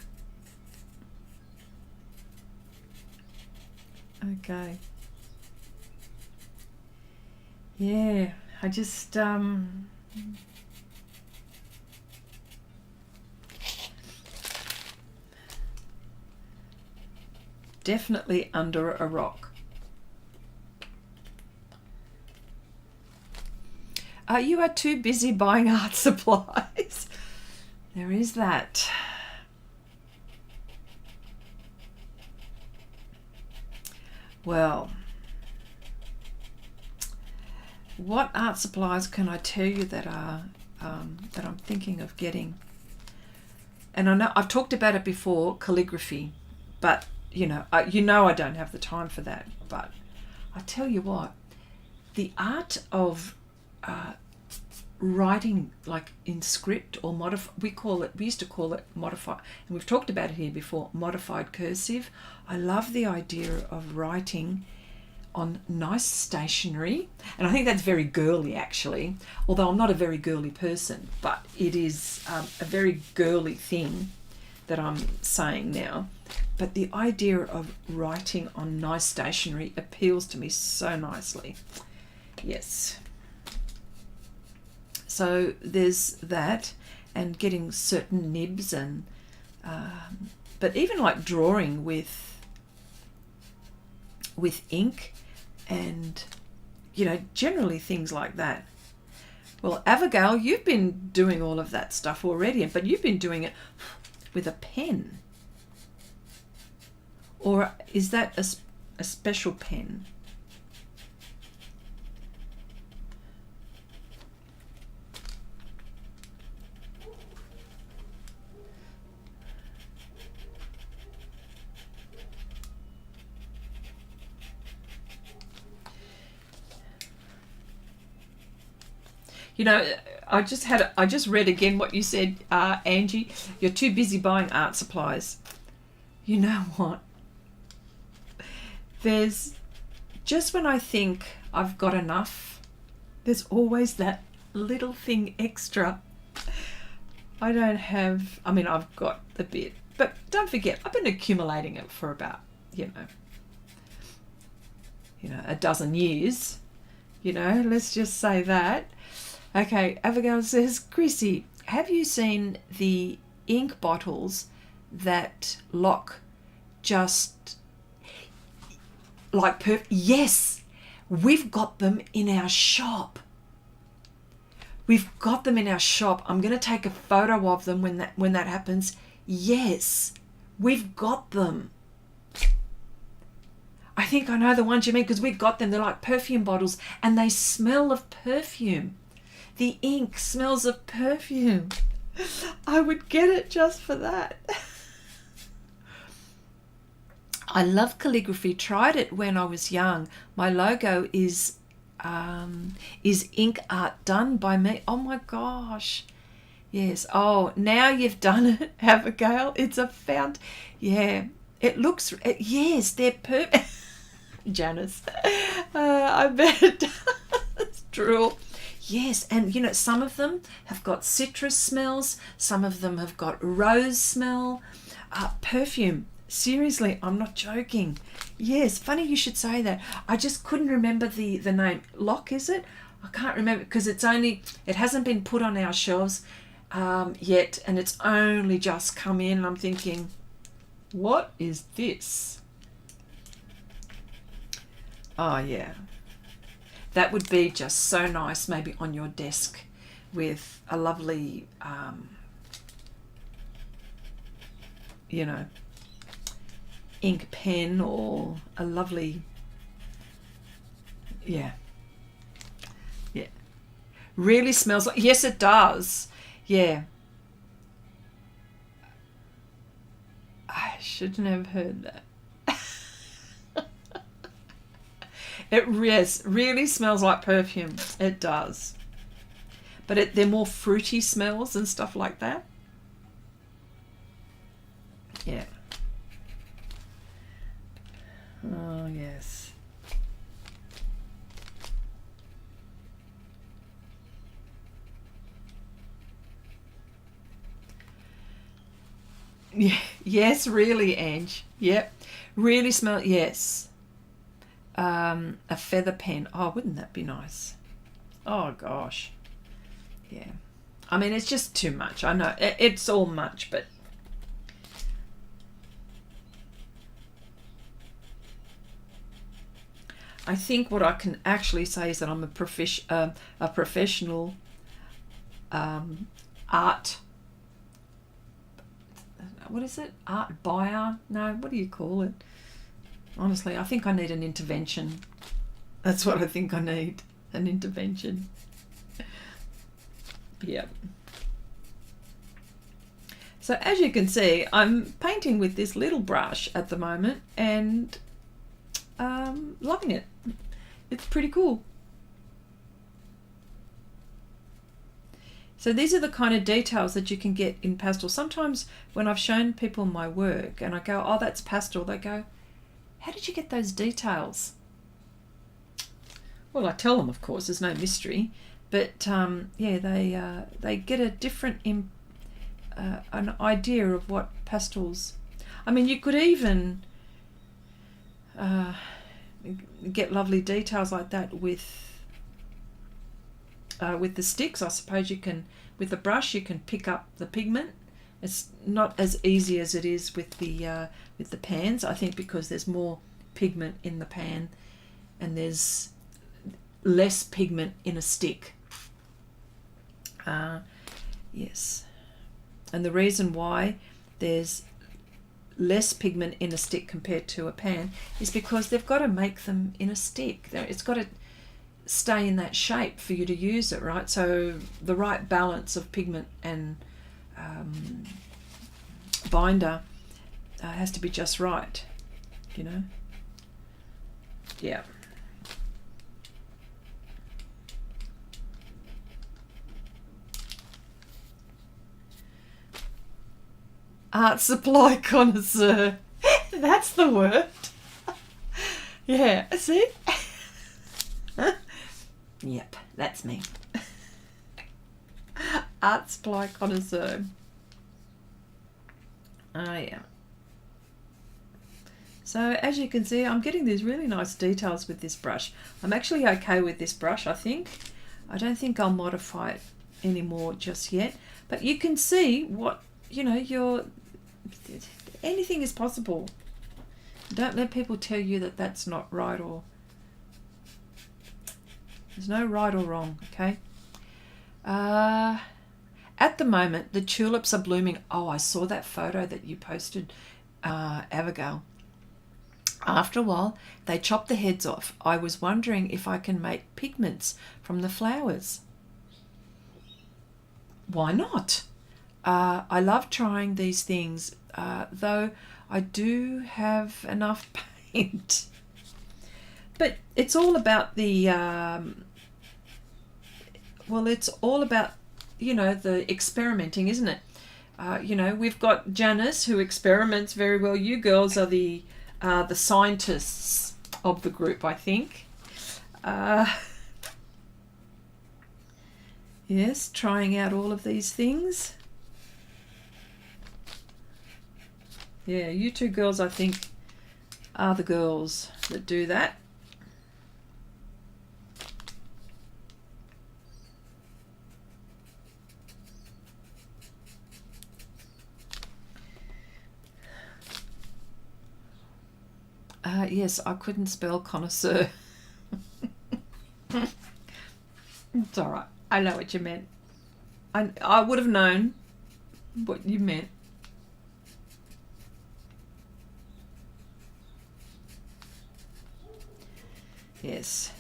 Okay. Yeah, I just definitely under a rock. You are too busy buying art supplies. There is that. Well, what art supplies can I tell you that are that I'm thinking of getting? And I know I've talked about it before, calligraphy, but you know I don't have the time for that. But I tell you what, the art of writing like in script or modify, we used to call it modify, and we've talked about it here before, modified cursive. I love the idea of writing on nice stationery, and I think that's very girly actually, although I'm not a very girly person, but it is a very girly thing that I'm saying now. But the idea of writing on nice stationery appeals to me so nicely. Yes. So there's that, and getting certain nibs, and but even like drawing with ink, and generally things like that. Well, Abigail, you've been doing all of that stuff already, but you've been doing it with a pen. Or is that a special pen? I just read again what you said, Angie. You're too busy buying art supplies. You know what? There's just when I think I've got enough, there's always that little thing extra. I don't have, I mean, I've got a bit, but don't forget, I've been accumulating it for about, a dozen years. Let's just say that. Okay, Abigail says, Chrissy, have you seen the ink bottles that lock just like yes, we've got them in our shop. We've got them in our shop. I'm going to take a photo of them when that happens. Yes, we've got them. I think I know the ones you mean, because we got them. They're like perfume bottles, and they smell of perfume. The ink smells of perfume. I would get it just for that. I love calligraphy. Tried it when I was young. My logo is ink art done by me. Oh my gosh. Yes. Oh, now you've done it, Abigail. It's a fount. Yeah. It looks. Yes, they're perfect. Janice. I bet it does. Drool. Yes, and some of them have got citrus smells, some of them have got rose smell, perfume. Seriously, I'm not joking. Yes, funny you should say that. I just couldn't remember the name. Lock, is it? I can't remember, because it hasn't been put on our shelves yet, and it's only just come in. I'm thinking, what is this? Oh, yeah. That would be just so nice, maybe on your desk with a lovely, ink pen, or a lovely, yeah. Really smells like, yes, it does. Yeah. I shouldn't have heard that. It really smells like perfume. It does. But they're more fruity smells and stuff like that. Yeah. Oh, yes. Yeah. Yes, really, Ange. Yep. Really smell, yes. A feather pen. Oh, wouldn't that be nice? Oh gosh. Yeah. I mean, it's just too much. I know it's all much, but I think what I can actually say is that I'm a professional art. What is it? Art buyer? No, what do you call it? Honestly, I think I need an intervention. That's what I think I need, an intervention. Yep. So as you can see, I'm painting with this little brush at the moment, and loving it. It's pretty cool. So these are the kind of details that you can get in pastel. Sometimes when I've shown people my work and I go, oh, that's pastel, they go, how did you get those details? Well, I tell them, of course, there's no mystery, but yeah, they get a different an idea of what pastels. I mean, you could even get lovely details like that with with the sticks. I suppose you can, with the brush, you can pick up the pigment. It's not as easy as it is with the pans, I think, because there's more pigment in the pan and there's less pigment in a stick. Yes, and the reason why there's less pigment in a stick compared to a pan is because they've got to make them in a stick. It's got to stay in that shape for you to use it, right? So the right balance of pigment and binder has to be just right, you know. Yeah. Art supply connoisseur. That's the word. Yeah, see? Yep, that's me. Art supply connoisseur. Oh, yeah. So as you can see, I'm getting these really nice details with this brush. I'm actually okay with this brush, I think. I don't think I'll modify it anymore just yet. But you can see what, you know, anything is possible. Don't let people tell you that that's not right, or there's no right or wrong, okay? At the moment, the tulips are blooming. Oh, I saw that photo that you posted, Abigail. After a while, they chop the heads off. I was wondering if I can make pigments from the flowers. Why not? I love trying these things, though I do have enough paint. But it's all about the, well, it's all about, you know, the experimenting, isn't it? You know, we've got Janice, who experiments very well. You girls are the scientists of the group, I think. Yes, trying out all of these things. Yeah, you two girls, I think, are the girls that do that. Yes, I couldn't spell connoisseur. It's all right. I know what you meant. I would have known what you meant. Yes.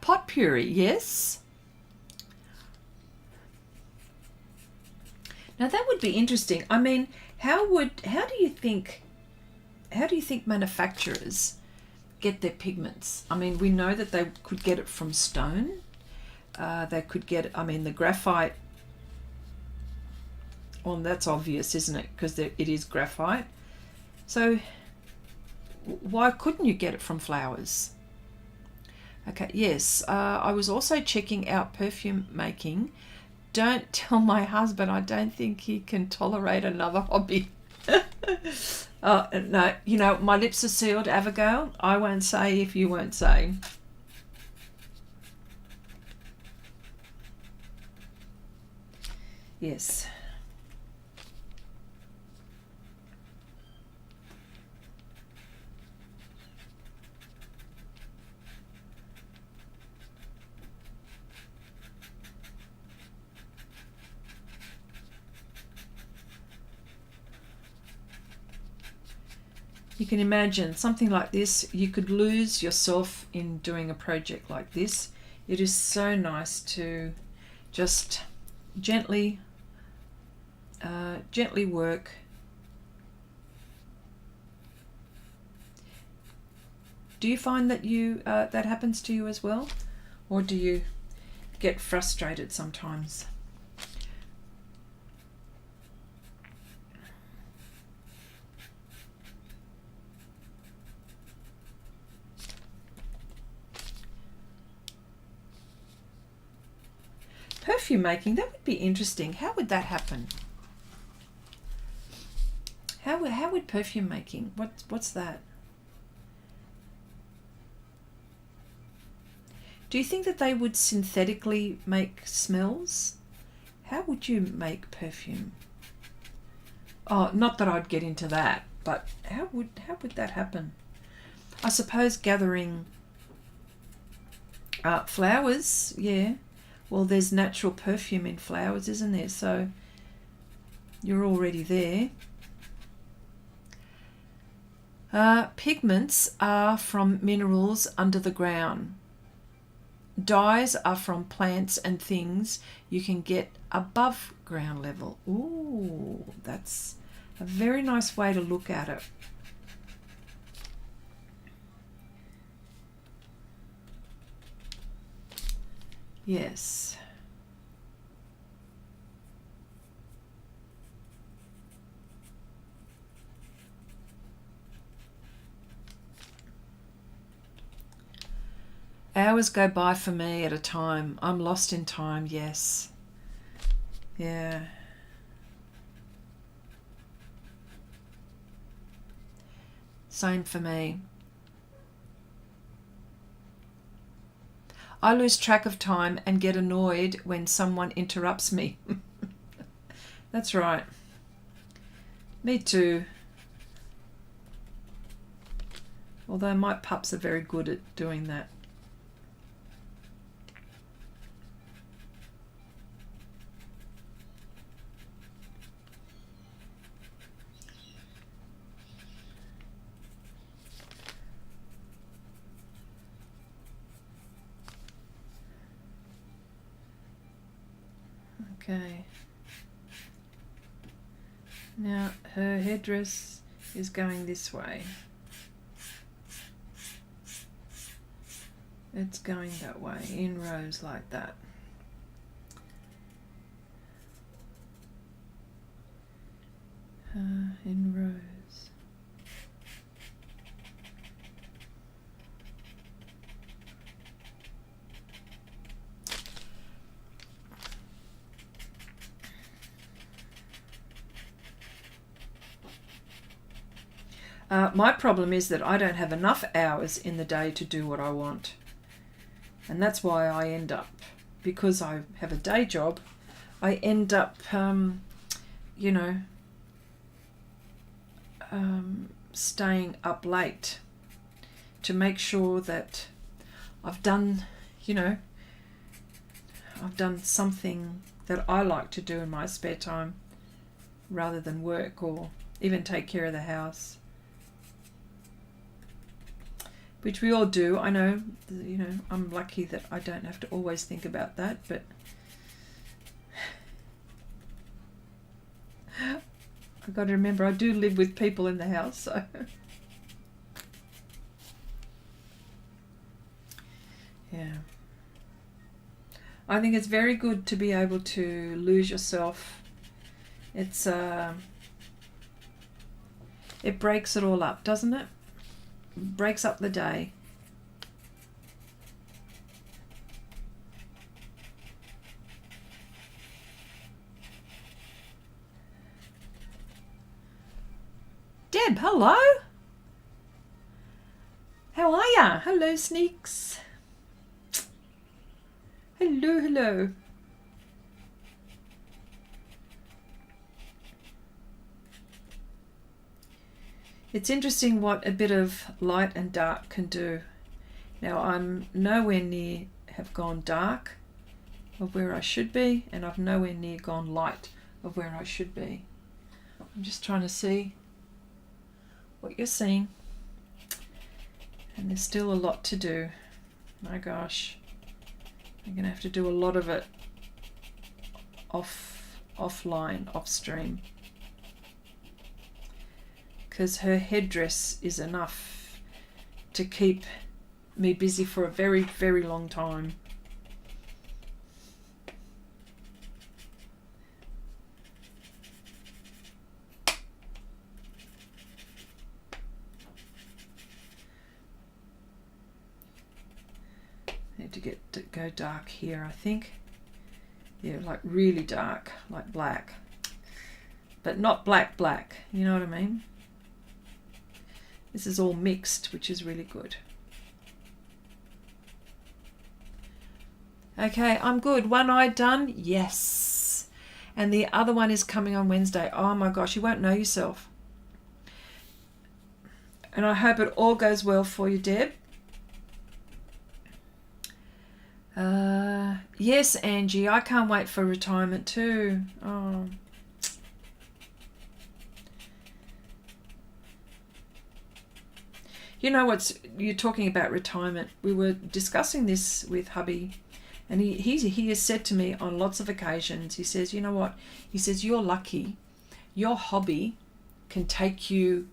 Pot puree, yes. Now that would be interesting. I mean, how do you think manufacturers get their pigments? I mean, we know that they could get it from stone. They could get, I mean, the graphite. Well, that's obvious, isn't it? Because it is graphite. So why couldn't you get it from flowers? Okay, yes. I was also checking out perfume making. Don't tell my husband. I don't think he can tolerate another hobby. No, you know, my lips are sealed, Abigail. I won't say if you won't say. Yes. You can imagine something like this. You could lose yourself in doing a project like this. It is so nice to just gently work. Do you find that that happens to you as well, or do you get frustrated sometimes? Perfume making, that would be interesting. How would that happen? How would perfume making, what's that? Do you think that they would synthetically make smells? How would you make perfume? Oh, not that I'd get into that, but how would that happen? I suppose gathering flowers, yeah. Well, there's natural perfume in flowers, isn't there? So you're already there. Pigments are from minerals under the ground. Dyes are from plants and things you can get above ground level. Ooh, that's a very nice way to look at it. Yes. Hours go by for me at a time. I'm lost in time, yes. Yeah. Same for me. I lose track of time and get annoyed when someone interrupts me. That's right. Me too. Although my pups are very good at doing that. Okay. Now her headdress is going this way. It's going that way, in rows like that. In rows. My problem is that I don't have enough hours in the day to do what I want. And that's why I end up, because I have a day job, I end up, staying up late to make sure that I've done, I've done something that I like to do in my spare time rather than work or even take care of the house. Which we all do. I know, I'm lucky that I don't have to always think about that, but I've got to remember I do live with people in the house, so yeah. I think it's very good to be able to lose yourself. It's it breaks it all up, doesn't it? Breaks up the day. Deb, hello. How are ya? Hello, Sneaks. Hello. It's interesting what a bit of light and dark can do. Now I'm nowhere near have gone dark of where I should be, and I've nowhere near gone light of where I should be. I'm just trying to see what you're seeing. And there's still a lot to do. My gosh. I'm going to have to do a lot of it offline, off stream. Because her headdress is enough to keep me busy for a very, very long time. Need to go dark here, I think. Yeah, like really dark, like black. But not black, black. You know what I mean? This is all mixed, which is really good. Okay, I'm good. One eye done? Yes. And the other one is coming on Wednesday. Oh my gosh, you won't know yourself. And I hope it all goes well for you, Deb. Yes, Angie, I can't wait for retirement too. Oh. You know you're talking about retirement. We were discussing this with hubby, and he has said to me on lots of occasions, he says, you know what? He says, you're lucky. Your hobby can take you,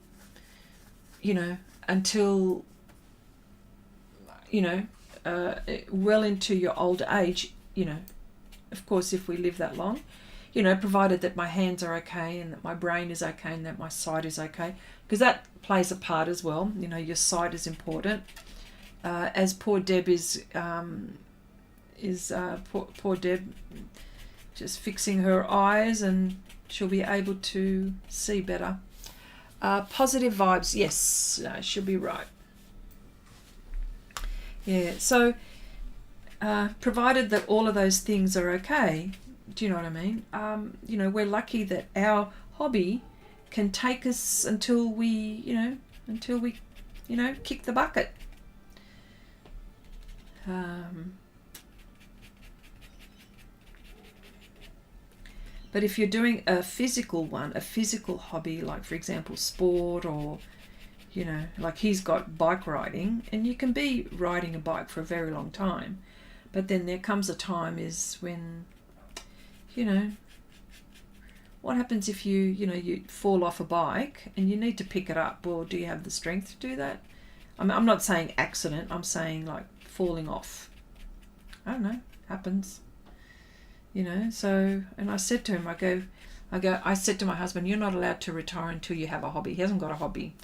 you know, until, you know, well into your old age, you know, of course, if we live that long, you know, provided that my hands are okay and that my brain is okay and that my sight is okay, because that plays a part as well. You know, your sight is important. As poor Deb poor Deb just fixing her eyes, and she'll be able to see better. Positive vibes, yes, she'll be right. Yeah, so provided that all of those things are okay, do you know what I mean? You know, we're lucky that our hobby can take us until we, you know, kick the bucket. But if you're doing a physical one, a physical hobby, like for example sport, or you know, like he's got bike riding, and you can be riding a bike for a very long time, but then there comes a time is when, you know, what happens if you fall off a bike and you need to pick it up? Well, do you have the strength to do that? I'm not saying accident, I'm saying like falling off. I don't know, happens. You know, so, and I said to him, I said to my husband, you're not allowed to retire until you have a hobby. He hasn't got a hobby.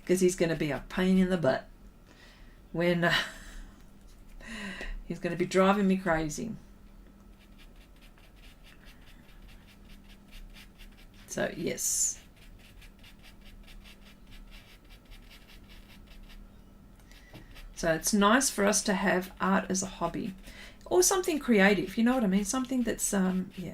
Because he's going to be a pain in the butt when he's going to be driving me crazy. So, yes. So it's nice for us to have art as a hobby. Or something creative, you know what I mean? Something that's, yeah.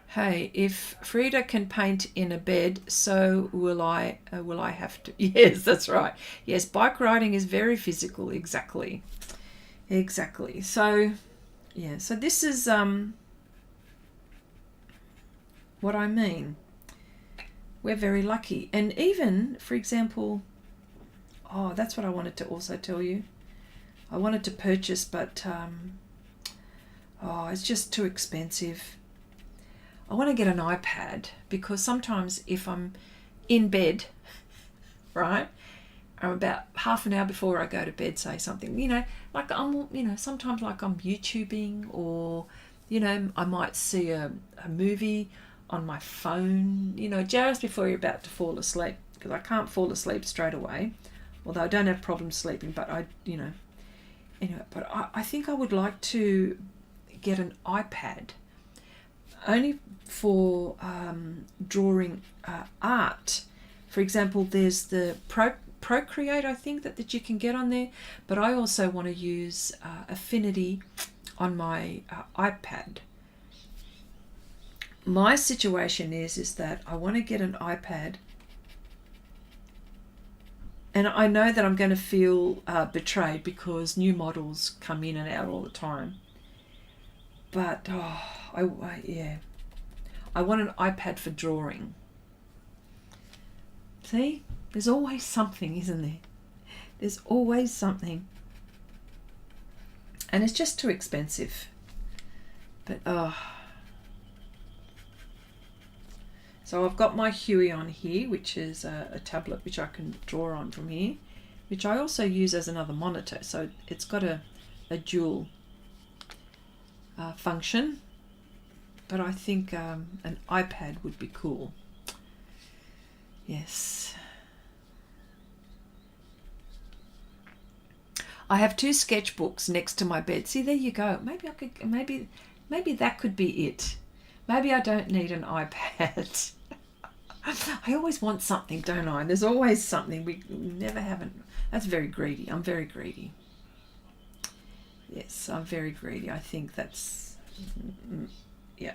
Hey, if Frida can paint in a bed, so will I have to. Yes, that's right. Yes, bike riding is very physical, exactly. Exactly. So, yeah, so this is what I mean. We're very lucky. And even, for example, oh, that's what I wanted to also tell you. I wanted to purchase, but it's just too expensive. I want to get an iPad, because sometimes if I'm in bed, right, I'm about half an hour before I go to bed, say something, you know, like sometimes like I'm YouTubing, or, you know, I might see a movie on my phone, you know, just before you're about to fall asleep, because I can't fall asleep straight away, although I don't have problems sleeping, but anyway, but I think I would like to get an iPad, only for drawing art. For example, there's the Procreate, I think, that you can get on there, but I also want to use Affinity on my iPad. My situation is that I want to get an iPad, and I know that I'm going to feel betrayed, because new models come in and out all the time. But I want an iPad for drawing. See, there's always something, isn't there? There's always something, and it's just too expensive. But so I've got my Huey on here, which is a tablet which I can draw on from here, which I also use as another monitor. So it's got a dual function. but I think an iPad would be cool. Yes. I have 2 sketchbooks next to my bed. See, there you go. Maybe I could, maybe that could be it. Maybe I don't need an iPad. I always want something, don't I? There's always something. We never haven't. That's very greedy. I'm very greedy. Yes, I'm very greedy. I think that's, yeah.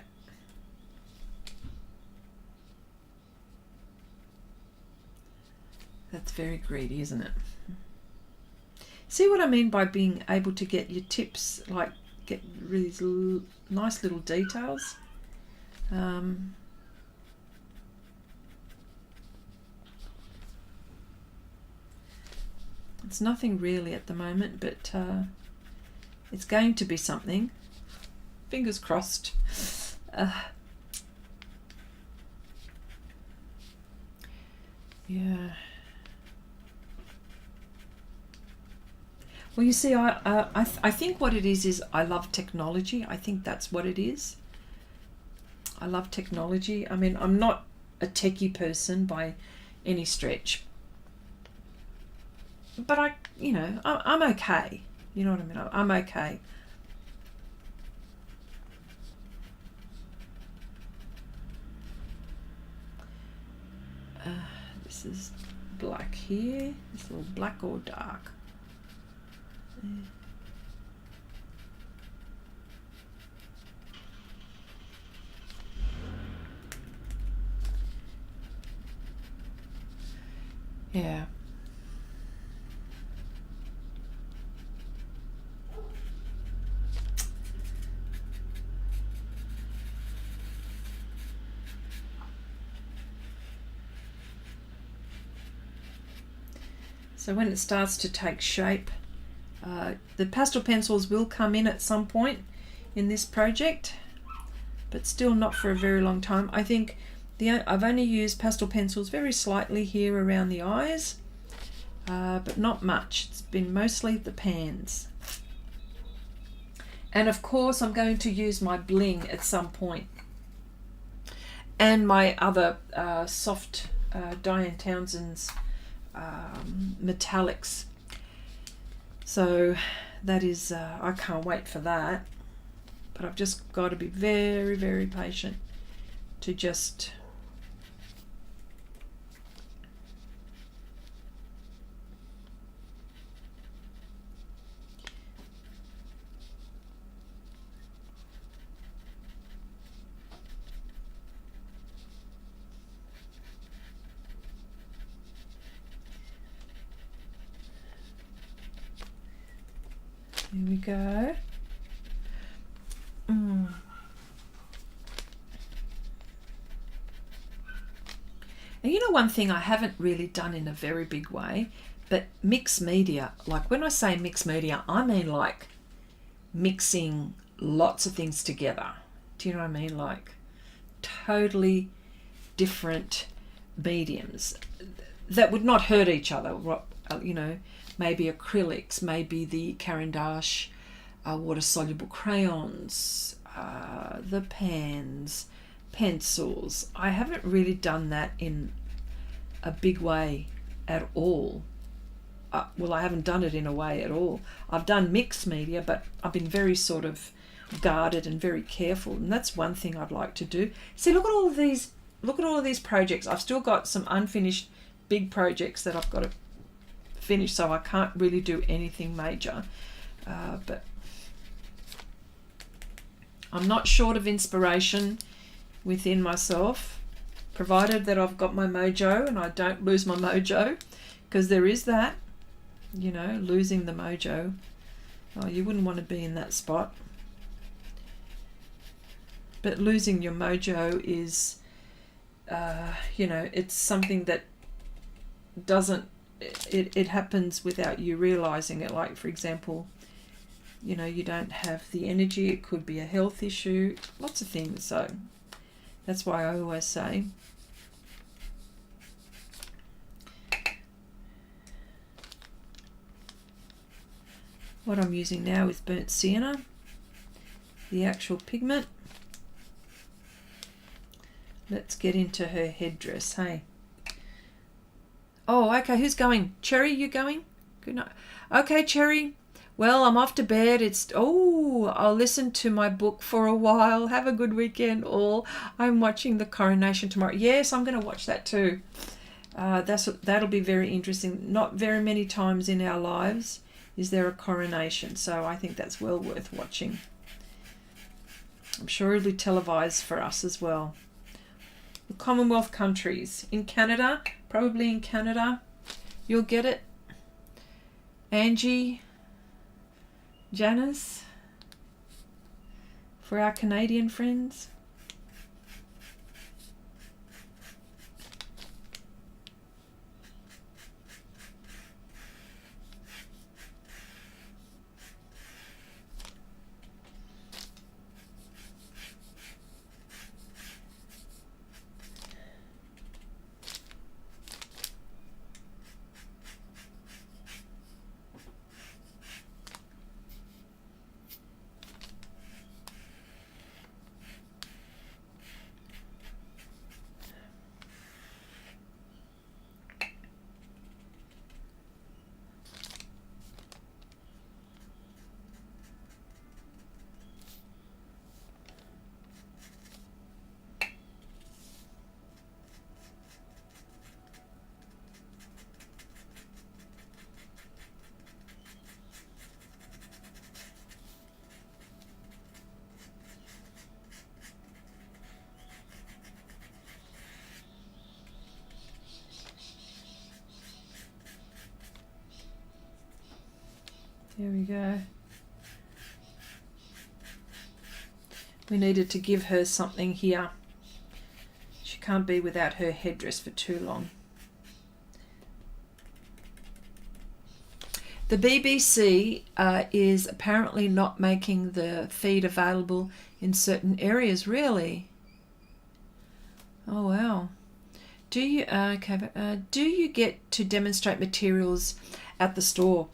That's very greedy, isn't it? See what I mean by being able to get your tips, like get really nice little details. It's nothing really at the moment, but it's going to be something. Fingers crossed. Yeah. Well, you see, I think what it is I love technology. I think that's what it is. I love technology. I mean, I'm not a techie person by any stretch, but I'm okay. You know what I mean? I'm okay. This is black here. It's a little black or dark. Yeah. So when it starts to take shape, the pastel pencils will come in at some point in this project, but still not for a very long time. I think I've only used pastel pencils very slightly here around the eyes, but not much. It's been mostly the pans. And of course I'm going to use my bling at some point, and my other soft Diane Townsend's metallics. So that is, I can't wait for that, but I've just got to be very, very patient to just Here we go. And you know, one thing I haven't really done in a very big way, but mixed media. Like when I say mixed media, I mean like mixing lots of things together. Do you know what I mean? Like totally different mediums that would not hurt each other. You know, maybe acrylics, maybe the Caran d'Ache water-soluble crayons, the pans, pencils. I haven't really done that in a big way at all. Well, I haven't done it in a way at all. I've done mixed media, but I've been very sort of guarded and very careful, and that's one thing I'd like to do. See, look at all of these. Look at all of these projects. I've still got some unfinished big projects that I've got to finish, so I can't really do anything major. But I'm not short of inspiration within myself, provided that I've got my mojo and I don't lose my mojo, because there is that, you know, losing the mojo. Oh, you wouldn't want to be in that spot. But losing your mojo is, you know, it's something that doesn't, it happens without you realizing it. Like, for example, you know, you don't have the energy. It could be a health issue, lots of things. So that's why I always say, what I'm using now is burnt sienna, the actual pigment. Let's get into her headdress, hey. Oh, okay, who's going? Cherry, you going? Good night. Okay, Cherry. Well, I'm off to bed. I'll listen to my book for a while. Have a good weekend, all. I'm watching the coronation tomorrow. Yes, I'm going to watch that too. That'll be very interesting. Not very many times in our lives is there a coronation, so I think that's well worth watching. I'm sure it'll be televised for us as well. The Commonwealth countries. In Canada, probably in Canada, you'll get it. Angie, Janice, for our Canadian friends. There we go. We needed to give her something here. She can't be without her headdress for too long. The BBC is apparently not making the feed available in certain areas, really. Oh, wow. Do you get to demonstrate materials at the store?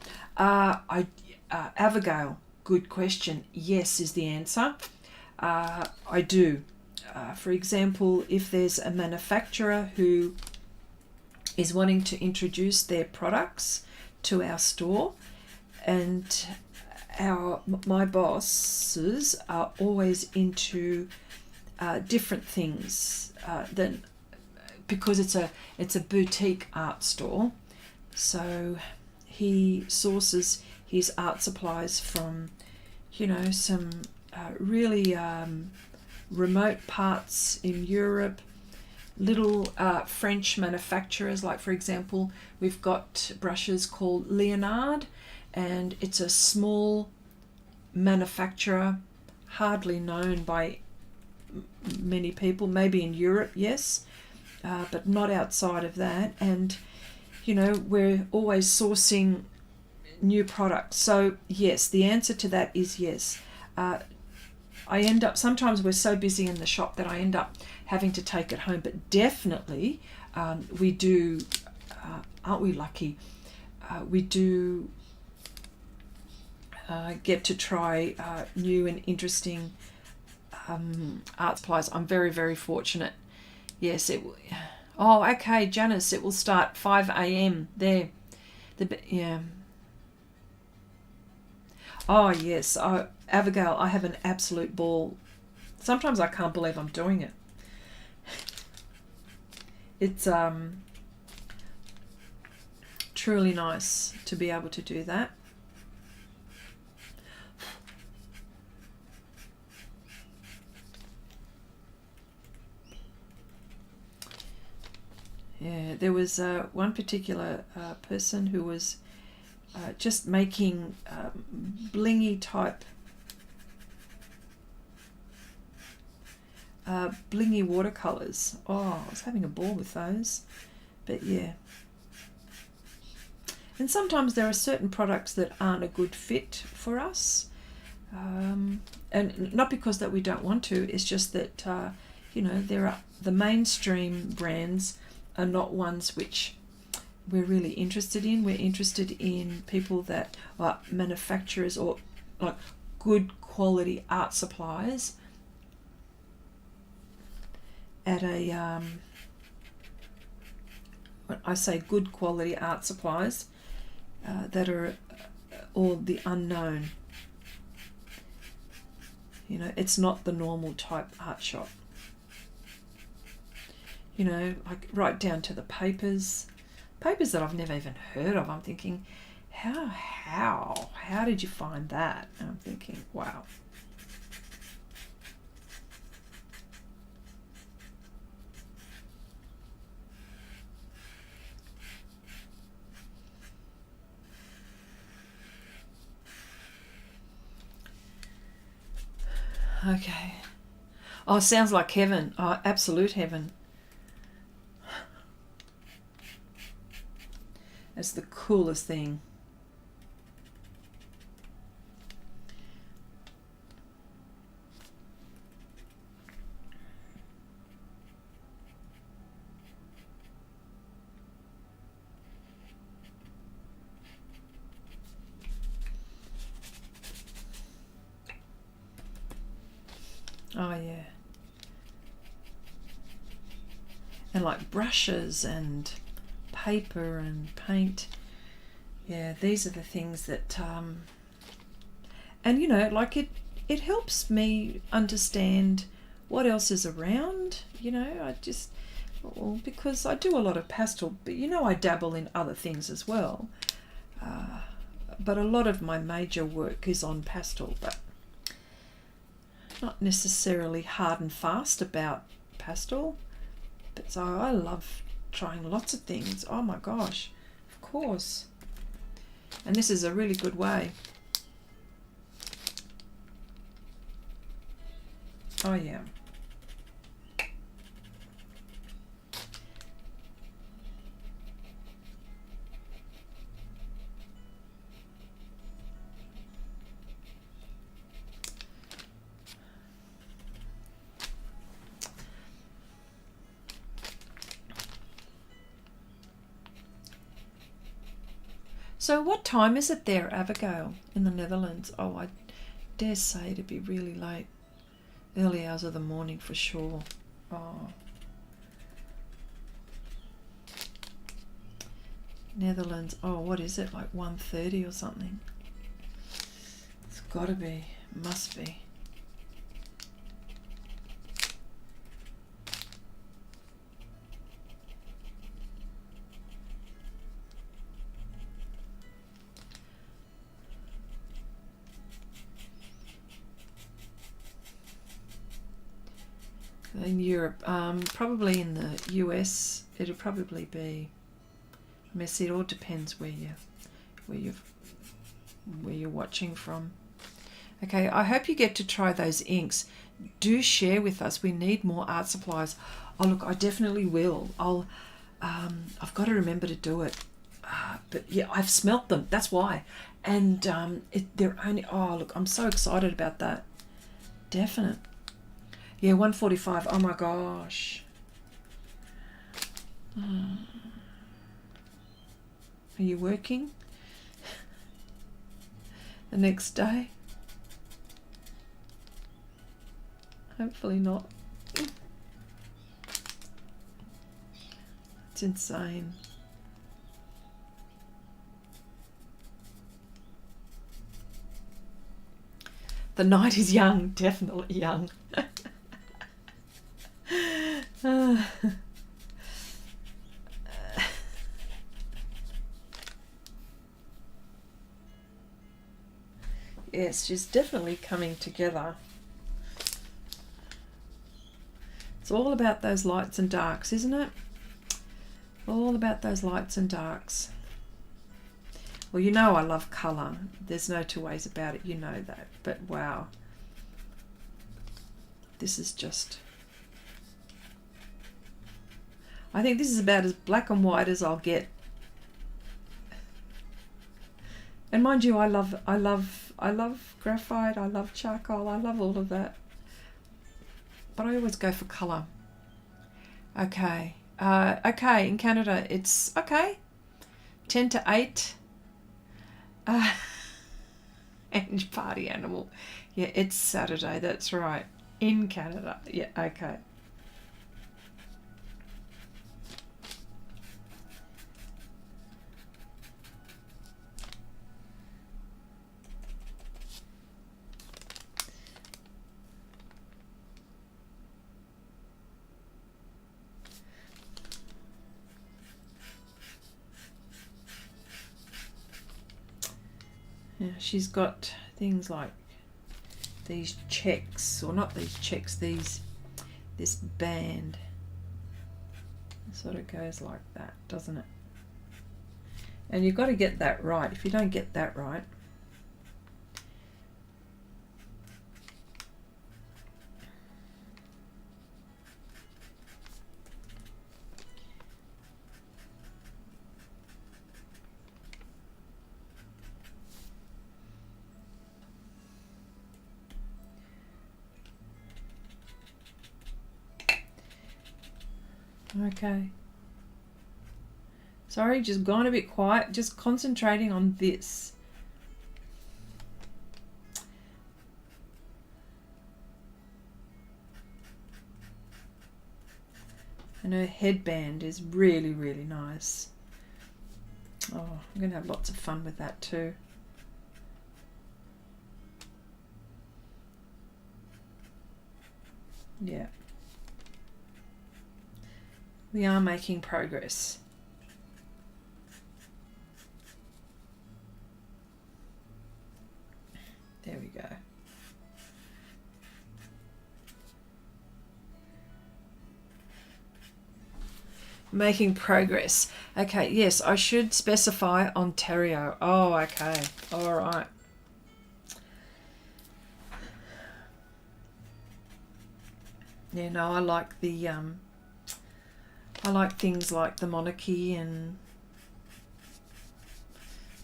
Abigail, good question. Yes is the answer. I do. For example, if there's a manufacturer who is wanting to introduce their products to our store, and my bosses are always into different things because it's a boutique art store, so he sources his art supplies from, some really remote parts in Europe, little French manufacturers. Like, for example, we've got brushes called Leonard, and it's a small manufacturer, hardly known by many people, maybe in Europe, yes, but not outside of that. And we're always sourcing new products. So yes, the answer to that is yes. I end up, sometimes we're so busy in the shop that I end up having to take it home, but definitely we do, aren't we lucky? We do get to try new and interesting art supplies. I'm very, very fortunate. Yes, oh, okay, Janice, it will start 5 a.m. there. Yeah. Oh, yes. Abigail, I have an absolute ball. Sometimes I can't believe I'm doing it. It's truly nice to be able to do that. Yeah, there was one particular person who was just making blingy type blingy watercolors. Oh, I was having a ball with those. But yeah. And sometimes there are certain products that aren't a good fit for us. And not because that we don't want to, it's just that, there are the mainstream brands are not ones which we're really interested in. We're interested in people that are manufacturers or like good quality art supplies. at a, when I say good quality art supplies, that are all the unknown. You know, it's not the normal type art shop. You know, like right down to the papers that I've never even heard of. I'm thinking, how did you find that? And I'm thinking, wow. Okay. Oh, sounds like heaven. Oh, absolute heaven. It's the coolest thing. Oh, yeah. And like brushes and paper and paint. Yeah, these are the things that, and you know, like it helps me understand what else is around. You know, I just, well, because I do a lot of pastel, but you know, I dabble in other things as well. But a lot of my major work is on pastel, but not necessarily hard and fast about pastel. But so I love trying lots of things. Oh my gosh, of course. And this is a really good way. Oh yeah. So what time is it there, Abigail, in the Netherlands? Oh, I dare say it'd be really late. Early hours of the morning for sure. Oh. Netherlands, oh, what is it, like 1:30 or something? It's got to be, must be. In Europe, probably in the US, it'll probably be. I mean, see, it all depends where you're watching from. Okay, I hope you get to try those inks. Do share with us. We need more art supplies. Oh look, I definitely will. I've got to remember to do it. But yeah, I've smelt them. That's why. And they're only. Oh look, I'm so excited about that. Definite. Yeah, 1:45. Oh my gosh. Are you working the next day? Hopefully not. It's insane. The night is young, definitely young. Yes, she's definitely coming together. It's all about those lights and darks, isn't it? All about those lights and darks. Well, you know I love colour. There's no two ways about it. You know that. But wow. This is just... I think this is about as black and white as I'll get. And mind you, I love graphite, I love charcoal, I love all of that. But I always go for colour. Okay. Okay, in Canada it's okay. 10 to 8. And party animal. Yeah, it's Saturday, that's right. In Canada. Yeah, okay. Yeah, she's got things like these checks, or not these checks, this band. It sort of goes like that, doesn't it? And you've got to get that right. If you don't get that right, okay. Sorry, just gone a bit quiet, just concentrating on this. And her headband is really, really nice. Oh, I'm going to have lots of fun with that too. Yeah. We are making progress. There we go. Making progress. Okay, yes, I should specify Ontario. Oh, okay. All right. Yeah, no, I like the I like things like the monarchy, and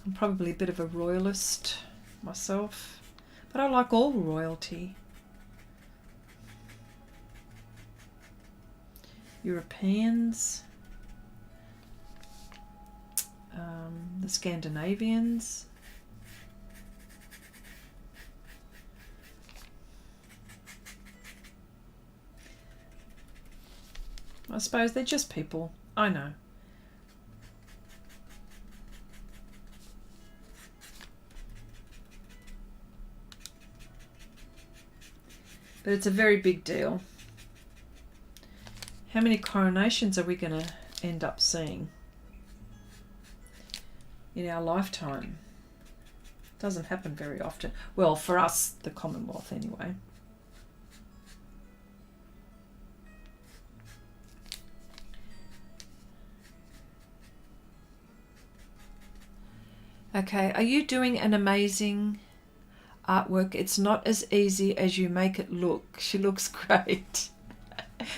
I'm probably a bit of a royalist myself, but I like all royalty. Europeans, the Scandinavians. I suppose they're just people. I know. But it's a very big deal. How many coronations are we going to end up seeing in our lifetime? Doesn't happen very often. Well, for us, the Commonwealth anyway. Okay, are you doing an amazing artwork? It's not as easy as you make it look. She looks great.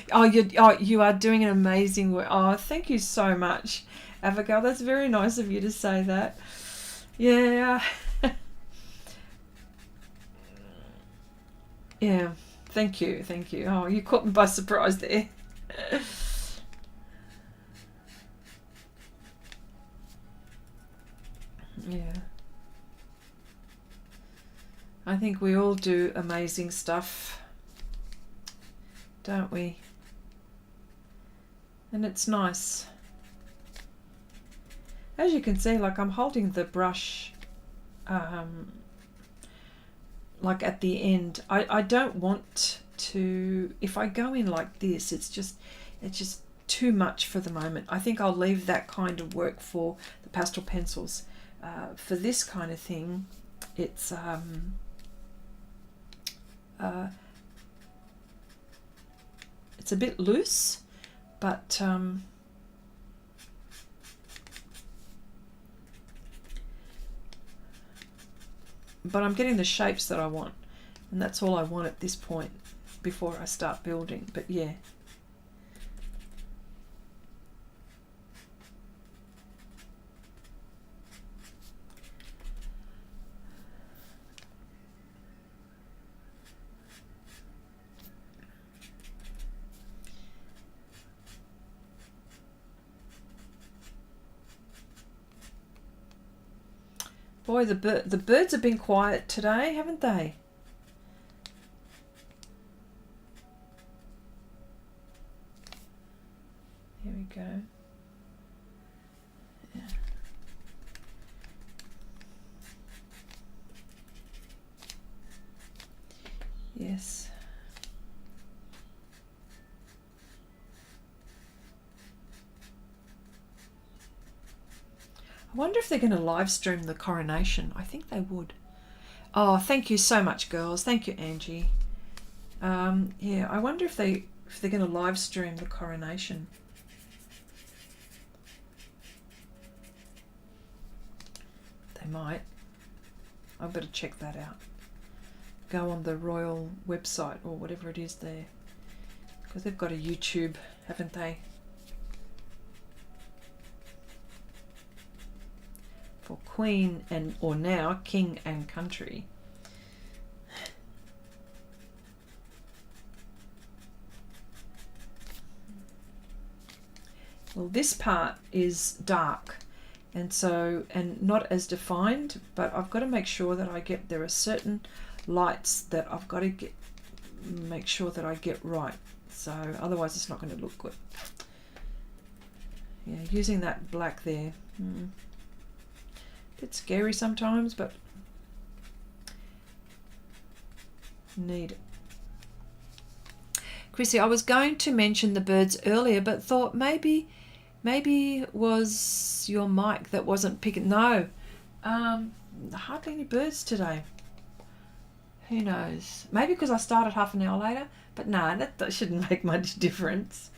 Oh, you are doing an amazing work. Oh, thank you so much, Abigail. That's very nice of you to say that. Yeah. Yeah, thank you. Oh, you caught me by surprise there. Yeah. I think we all do amazing stuff, don't we? And it's nice. As you can see, like I'm holding the brush like at the end. I don't want to, if I go in like this, it's just too much for the moment. I think I'll leave that kind of work for the pastel pencils. For this kind of thing, it's a bit loose, but I'm getting the shapes that I want, and that's all I want at this point before I start building. But yeah. Boy, the birds have been quiet today, haven't they? Here we go. Yeah. Yes. I wonder if they're going to live stream the coronation. I think they would. Oh, thank you so much, girls. Thank you, Angie. Yeah, I wonder if they're going to live stream the coronation. They might. I better check that out. Go on the royal website or whatever it is there, because they've got a YouTube, haven't they? For Queen and or now King and Country. Well, this part is dark, and not as defined, but I've got to make sure that there are certain lights that I've got to make sure that I get right, so otherwise it's not going to look good. Yeah, using that black there, bit scary sometimes, but need it. Chrissy, I was going to mention the birds earlier, but thought maybe it was your mic that wasn't picking. No, hardly any birds today. Who knows? Maybe because I started half an hour later, but no, that shouldn't make much difference.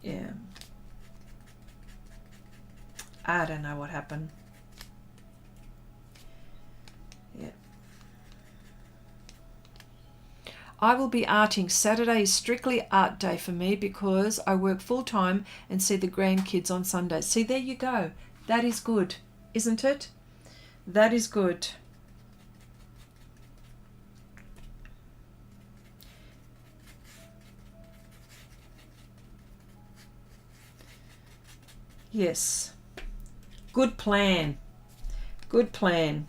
Yeah. I don't know what happened. Yeah. I will be arting. Saturday is strictly art day for me because I work full time and see the grandkids on Sundays. See, there you go. That is good, isn't it? That is good. Yes. Good plan. Good plan.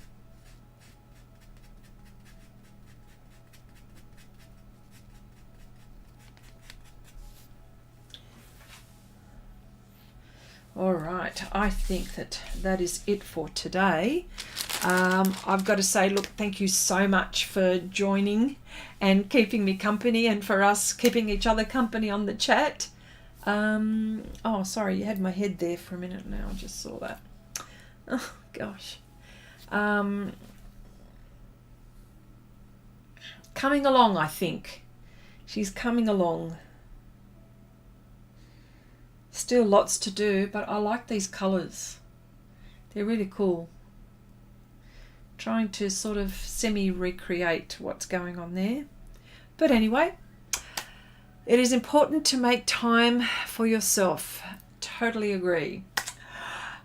All right, I think that is it for today. I've got to say, look, thank you so much for joining and keeping me company, and for us keeping each other company on the chat. Oh, sorry, you had my head there for a minute now. I just saw that. Oh, gosh. Coming along, I think. She's coming along. Still lots to do, but I like these colours. They're really cool. Trying to sort of semi-recreate what's going on there. But anyway, it is important to make time for yourself. Totally agree.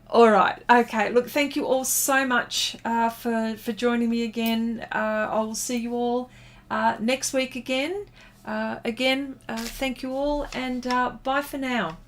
All right. Okay. Look, thank you all so much for joining me again. I will see you all next week again. Thank you all, and bye for now.